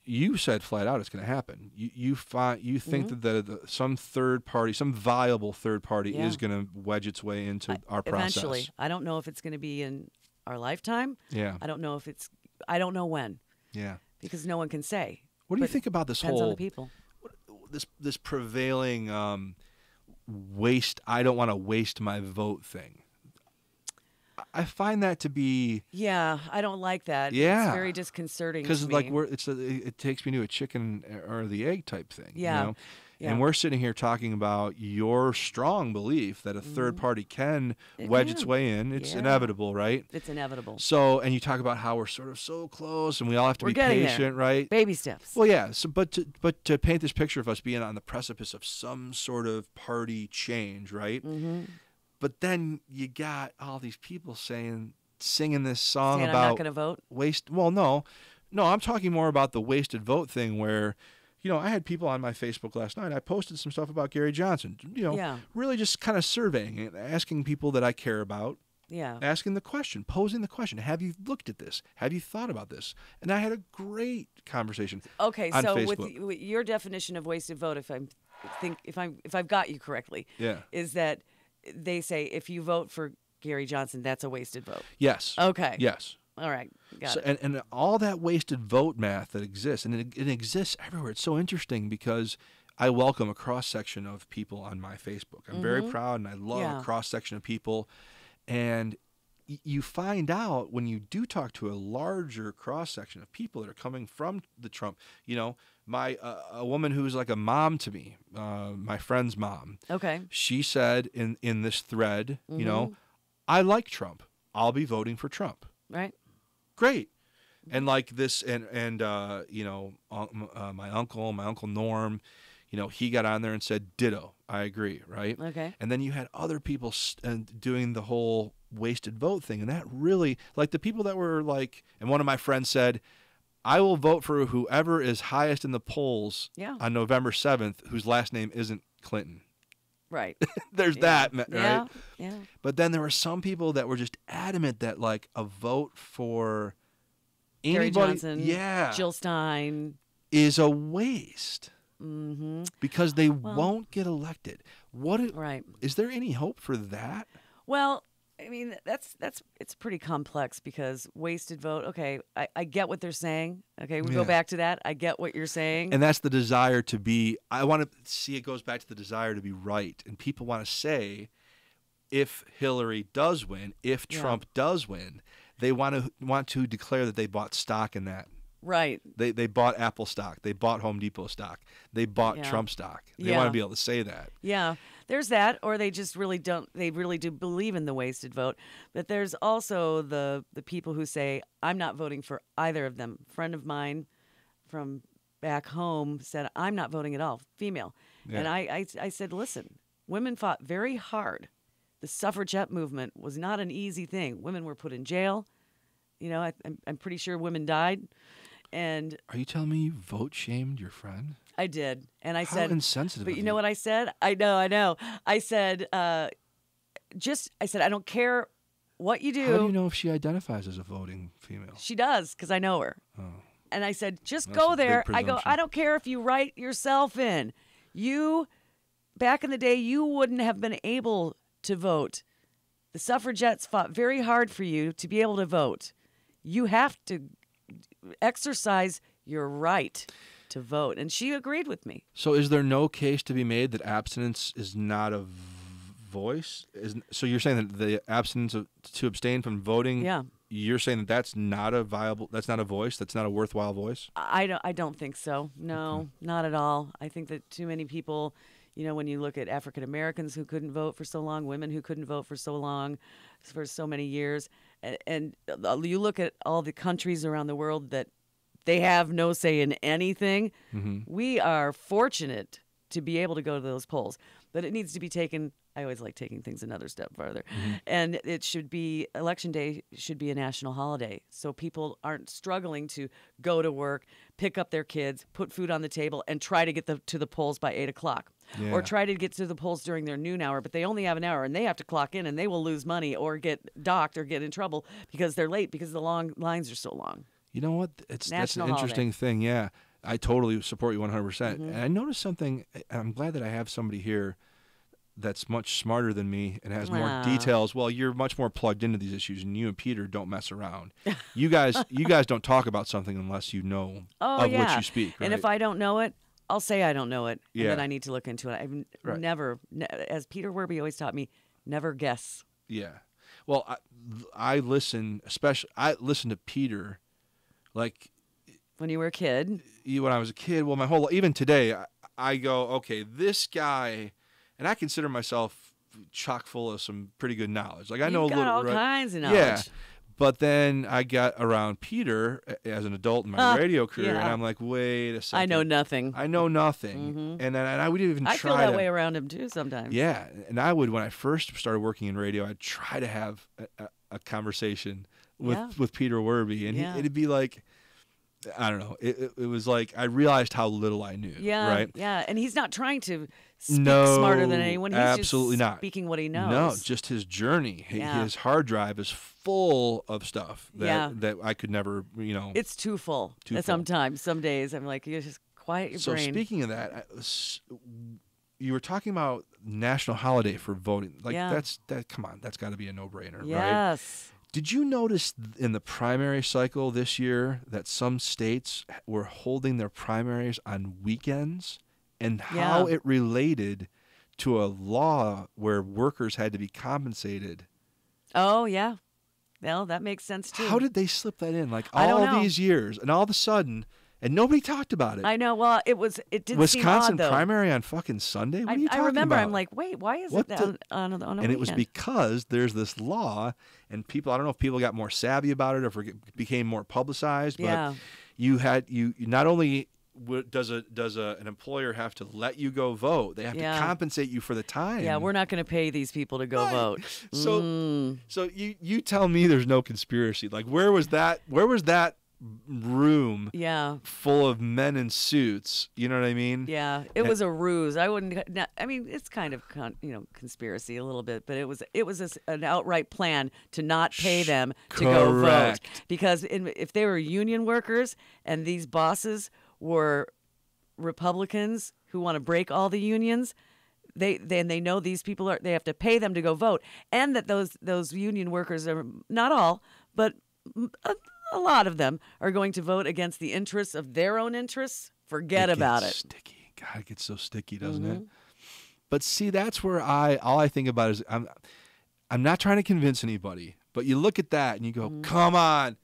You said flat out it's going to happen. You think that some third party, some viable third party, is going to wedge its way into our process. Eventually, I don't know if it's going to be in our lifetime. Yeah, I don't know when. Yeah, because no one can say. What do you think about this depends whole on the people? This prevailing waste? I don't want to waste my vote thing. I find that to be I don't like that. Yeah, it's very disconcerting because like it takes me to a chicken or the egg type thing. Yeah. And we're sitting here talking about your strong belief that a third party can wedge its way in. It's inevitable, right? It's inevitable. So, and you talk about how we're sort of so close, and we all have to be patient, right? Baby steps. Well, yeah. So, but to paint this picture of us being on the precipice of some sort of party change, right? But then you got all these people singing this song about I'm not going to vote. Waste. Well, no, I'm talking more about the wasted vote thing where, I had people on my Facebook last night. I posted some stuff about Gary Johnson, really just kind of surveying and asking people that I care about. Yeah. Asking the question, posing the question, have you looked at this? Have you thought about this? And I had a great conversation. Okay, on so Facebook. with your definition of wasted vote, if I've got you correctly, is that they say if you vote for Gary Johnson, that's a wasted vote. Yes. Okay. Yes. All right. Got it. And all that wasted vote math that exists, and it exists everywhere. It's so interesting because I welcome a cross-section of people on my Facebook. I'm very proud, and I love a cross-section of people. And you find out when you do talk to a larger cross-section of people that are coming from the Trump, a woman who's like a mom to me, my friend's mom. Okay. She said in this thread, I like Trump. I'll be voting for Trump. Right. Great. And like this, and my uncle Norm, he got on there and said, ditto. I agree, right? Okay. And then you had other people doing the whole wasted vote thing. And that really, like the people that were like, and one of my friends said, I will vote for whoever is highest in the polls on November 7th, whose last name isn't Clinton. Right. There's that, right? Yeah. But then there were some people that were just adamant that like a vote for Gary anybody, Johnson, Jill Stein, is a waste. Because they Well, won't get elected. Right. Is there any hope for that? Well, I mean, it's pretty complex because wasted vote. Okay, I get what they're saying. Okay, we go back to that. I get what you're saying. And that's the desire to be. I want to see it goes back to the desire to be right. And people want to say, if Hillary does win, if Trump does win, they want to declare that they bought stock in that. Right. They bought Apple stock. They bought Home Depot stock. They bought Trump stock. They want to be able to say that. Yeah. There's that, or they just really don't. They really do believe in the wasted vote. But there's also the people who say, I'm not voting for either of them. A friend of mine from back home said, I'm not voting at all, female. Yeah. And I said, listen, women fought very hard. The suffragette movement was not an easy thing. Women were put in jail. I'm pretty sure women died. And are you telling me you vote shamed your friend? I did. And I said, how insensitive. But you know what I said? I know. I said, I don't care what you do. How do you know if she identifies as a voting female? She does, because I know her. Oh. And I said, just go there. I go, I don't care if you write yourself in. Back in the day, you wouldn't have been able to vote. The suffragettes fought very hard for you to be able to vote. You have to exercise your right to vote. And she agreed with me. So is there no case to be made that abstinence is not a voice? So you're saying that the abstinence to abstain from voting, you're saying that that's not a voice, that's not a worthwhile voice? I don't think so. No, not at all. I think that too many people, when you look at African Americans who couldn't vote for so long, women who couldn't vote for so long, for so many years, and you look at all the countries around the world that they have no say in anything. We are fortunate to be able to go to those polls, but it needs to be taken. I always like taking things another step farther. And Election Day should be a national holiday. So people aren't struggling to go to work, pick up their kids, put food on the table, and try to get to the polls by 8 o'clock. Yeah. Or try to get to the polls during their noon hour, but they only have an hour, and they have to clock in, and they will lose money or get docked or get in trouble because they're late because the long lines are so long. You know what? That's an interesting thing, yeah. I totally support you 100%. And I noticed something, and I'm glad that I have somebody here that's much smarter than me and has more details. Well, you're much more plugged into these issues, and you and Peter don't mess around. You guys don't talk about something unless you know what you speak. Right? And if I don't know it, I'll say I don't know it, and then I need to look into it. I've never, as Peter Werby always taught me, never guess. Yeah. Well, I listen to Peter, like when you were a kid. When I was a kid, well, my whole even today, I go, okay, this guy. And I consider myself chock full of some pretty good knowledge. Like I know all kinds of knowledge. Yeah, but then I got around Peter as an adult in my radio career, and I'm like, wait a second. I know nothing. And I would even try. I feel that way around him too sometimes. Yeah, and I would when I first started working in radio, I'd try to have a conversation with Peter Werby, and it'd be like, I don't know. It was like I realized how little I knew. Yeah, right. Yeah, and he's not trying to speak smarter than anyone. He's absolutely just not speaking what he knows. No, just his journey. His hard drive is full of stuff that I could never, It's too full. Sometimes, some days, I'm like, you just quiet your brain. So speaking of that, you were talking about national holiday for voting. Like come on, that's got to be a no-brainer, right? Yes. Did you notice in the primary cycle this year that some states were holding their primaries on weekends, and how it related to a law where workers had to be compensated? Oh, yeah. Well, that makes sense, too. How did they slip that in? Like all these years, and all of a sudden, and nobody talked about it. I know. Well, it did Wisconsin seem odd, though. primary on fucking Sunday? What are you talking about? I remember. I'm like, wait, why is it on a weekend? And it was because there's this law, and people, I don't know if people got more savvy about it or if it became more publicized, but you not only does an employer have to let you go vote, they have to compensate you for the time. Yeah, we're not going to pay these people to go vote. So you tell me there's no conspiracy. Like where was that room full of men in suits? You know what I mean? Yeah, it was a ruse. I mean, it's kind of conspiracy a little bit, but it was an outright plan to not pay them to go vote, because if they were union workers and these bosses were Republicans who want to break all the unions, they know these people they have to pay them to go vote, and that those union workers are not all, but a lot of them are going to vote against the interests of their own interests. Forget about it. Sticky. God, it gets so sticky, doesn't it? But see, that's where all I think about is I'm not trying to convince anybody, but you look at that and you go, come on.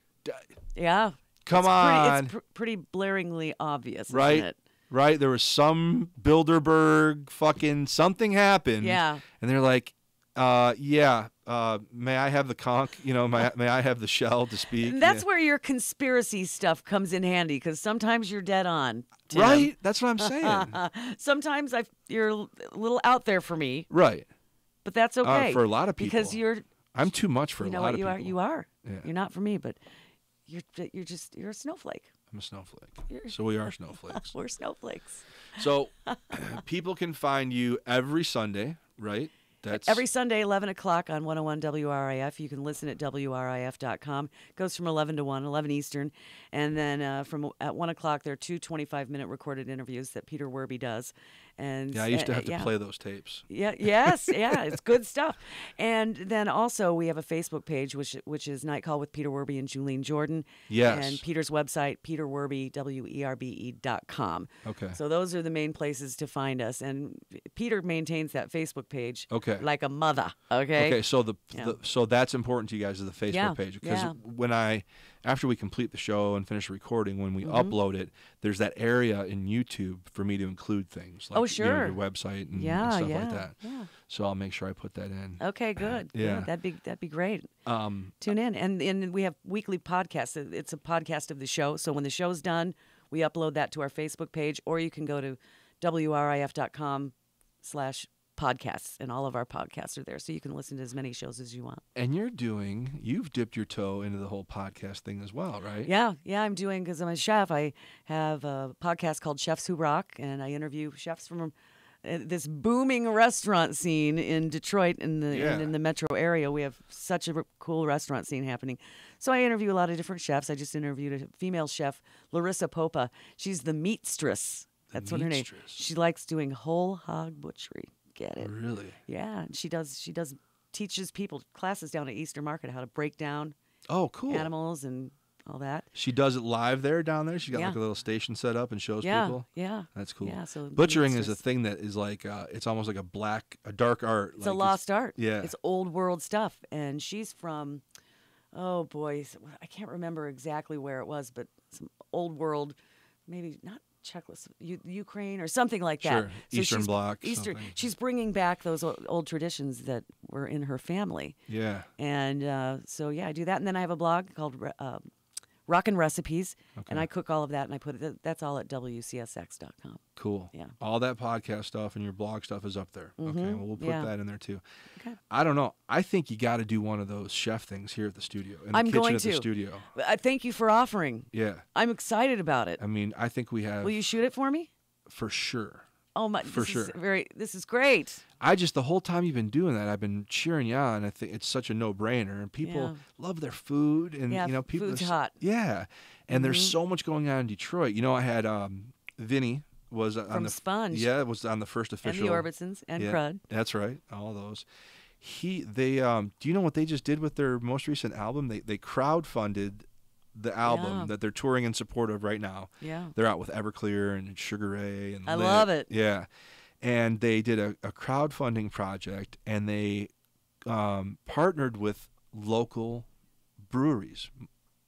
Yeah. Come on. It's pretty blaringly obvious, right? Isn't it? Right? There was some Bilderberg fucking something happened. Yeah. And they're like, may I have the conch? May I have the shell to speak? And that's where your conspiracy stuff comes in handy, because sometimes you're dead on, Tim. Right? That's what I'm saying. Sometimes you're a little out there for me. Right. But that's okay. For a lot of people. Because I'm too much for a lot of people. You are. Yeah. You're not for me, but you're a snowflake. I'm a snowflake. So we are snowflakes. We're snowflakes. So people can find you every Sunday, right? Every Sunday, 11 o'clock on 101 WRIF. You can listen at WRIF.com. It goes from 11 to 1, 11 Eastern. And then at 1 o'clock, there are 2 25-minute recorded interviews that Peter Werby does. And I used to have to play those tapes. Yes, it's good stuff. And then also we have a Facebook page, which is Night Call with Peter Werby and Juline Jordan. Yes. And Peter's website, peterwerby, WERBE.com. Okay. So those are the main places to find us. And Peter maintains that Facebook page like a mother. Okay. So that's important to you guys, is the Facebook page, because after we complete the show and finish recording, when we upload it, there's that area in YouTube for me to include things like your website and stuff like that. Yeah. So I'll make sure I put that in. Okay, good. Yeah, that'd be great. Tune in, and we have weekly podcasts. It's a podcast of the show. So when the show's done, we upload that to our Facebook page, or you can go to WRIF.com/podcasts, and all of our podcasts are there, so you can listen to as many shows as you want. And you've dipped your toe into the whole podcast thing as well, right? Yeah, I'm doing, because I'm a chef. I have a podcast called Chefs Who Rock, and I interview chefs from this booming restaurant scene in Detroit and in the metro area. We have such a cool restaurant scene happening. So I interview a lot of different chefs. I just interviewed a female chef, Larissa Popa. She's the meatstress. That's what her name. She likes doing whole hog butchery. Get it? Really? Yeah, and she teaches people classes down at Easter Market how to break down animals and all that. She does it live down there. She got like a little station set up and shows people. Yeah, that's cool. Yeah, so butchering is a thing that is like it's almost like a dark art. It's a lost art. Yeah, it's old world stuff. And she's from, oh boy, I can't remember exactly where it was, but some old world, maybe not Czechoslovakia, Ukraine or something like that. Sure. So Eastern Bloc. She's bringing back those old traditions that were in her family. Yeah. And I do that. And then I have a blog called Rockin' Recipes, and I cook all of that, and I put it. That's all at Wcsx.com. Cool. Yeah. All that podcast stuff and your blog stuff is up there. Okay. Well, we'll put that in there too. Okay. I don't know. I think you got to do one of those chef things here at the studio. In the I'm kitchen going at to. the studio. Thank you for offering. Yeah. I'm excited about it. I mean, I think we have. Will you shoot it for me? For sure. Oh my! For sure. This is great. The whole time you've been doing that, I've been cheering you on. I think it's such a no-brainer, and people love their food, and people. Food's hot. Yeah, and there's so much going on in Detroit. I had Vinny was on the Sponge. Yeah, was on the first official. And the Orbitsons and Crud. That's right, all those. Do you know what they just did with their most recent album? They crowdfunded the album that they're touring in support of right now. Yeah. They're out with Everclear and Sugar Ray and I love it. Yeah. And they did a crowdfunding project, and they partnered with local breweries,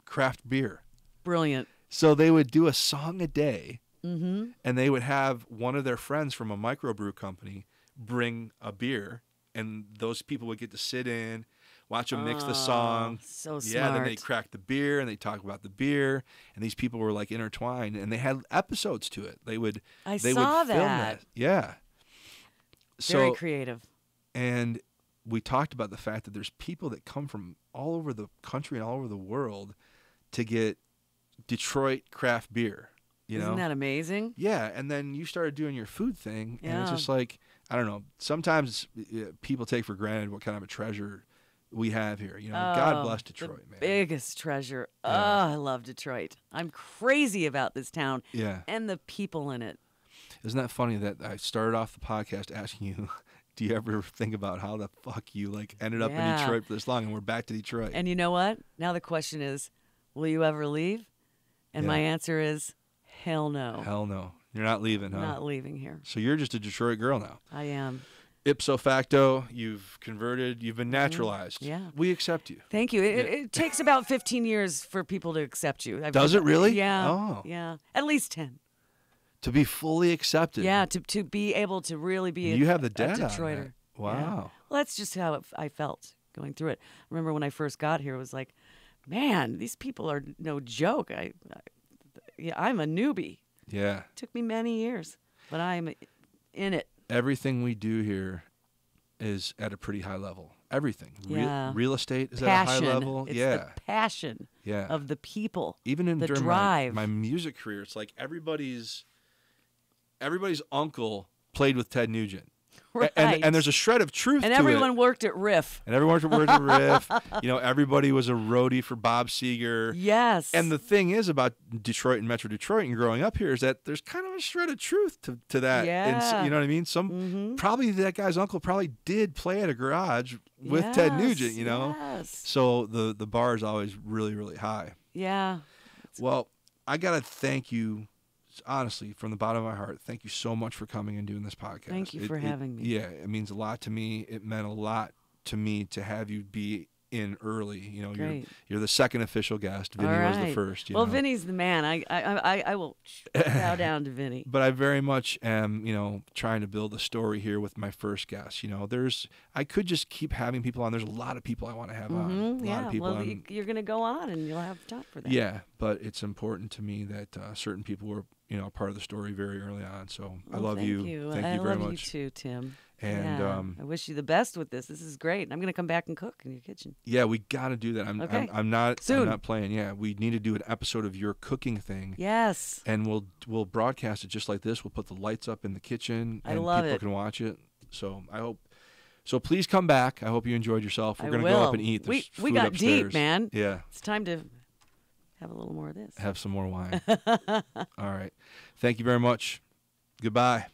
craft beer. Brilliant. So they would do a song a day, and they would have one of their friends from a microbrew company bring a beer, and those people would get to sit in, watch them mix the song. So smart. Yeah, then they crack the beer and they talk about the beer, and these people were like intertwined, and they had episodes to it. They would I they saw would film that. Yeah. Very creative. And we talked about the fact that there's people that come from all over the country and all over the world to get Detroit craft beer. Isn't that amazing? Yeah, and then you started doing your food thing, and it's Yeah. just like, I don't know, sometimes people take for granted what kind of a treasure we have here. God bless Detroit, man. Biggest treasure. Yeah. Oh, I love Detroit. I'm crazy about this town. Yeah. And the people in it. Isn't that funny that I started off the podcast asking you, do you ever think about how the fuck you ended up in Detroit for this long, and we're back to Detroit? And you know what? Now the question is, will you ever leave? And my answer is, hell no. Hell no. You're not leaving, huh? Not leaving here. So you're just a Detroit girl now. I am. Ipso facto, you've converted, you've been naturalized. Yeah. We accept you. Thank you. It takes about 15 years for people to accept you. Does it really? Yeah. Oh. Yeah. At least 10. To be fully accepted. Yeah, to be able to really be you have the a data Detroiter. on that. Wow. Yeah. Well, that's just how I felt going through it. I remember when I first got here, it was like, man, these people are no joke. I'm a newbie. Yeah. It took me many years, but I'm in it. Everything we do here is at a pretty high level. Everything. Yeah. Real estate is Passion. at a high level. It's yeah. the passion of the people. Even the during drive. my music career, it's like everybody's uncle played with Ted Nugent. Right. And there's a shred of truth and to it. everyone worked at Wrif. And everyone worked at Wrif. Everybody was a roadie for Bob Seger. Yes. And the thing is about Detroit and Metro Detroit and growing up here is that there's kind of a shred of truth to that. Yeah. And, you know what I mean? Probably that guy's uncle probably did play at a garage with Ted Nugent, Yes. So the bar is always really, really high. Yeah. Well, I got to thank you. Honestly, from the bottom of my heart, thank you so much for coming and doing this podcast. Thank you for having me. Yeah, it means a lot to me. It meant a lot to me to have you be in early. You're the second official guest. Vinny was the first. Well, Vinny's the man. I will bow down to Vinny. But I very much am, trying to build a story here with my first guest. I could just keep having people on. There's a lot of people I want to have on. A lot of people well, you're going to go on, and you'll have time for that. Yeah, but it's important to me that certain people were, part of the story very early on. So I love you. Thank you very much. I love you too, Tim. And I wish you the best with this. This is great. I'm going to come back and cook in your kitchen. Yeah, we got to do that. I'm not Soon. I'm not playing. Yeah, we need to do an episode of your cooking thing. Yes. And we'll broadcast it just like this. We'll put the lights up in the kitchen and people can watch it. So I hope. So please come back. I hope you enjoyed yourself. We're going to go up and eat. There's we food got upstairs. deep, man. Yeah. It's time to have a little more of this. Have some more wine. All right. Thank you very much. Goodbye.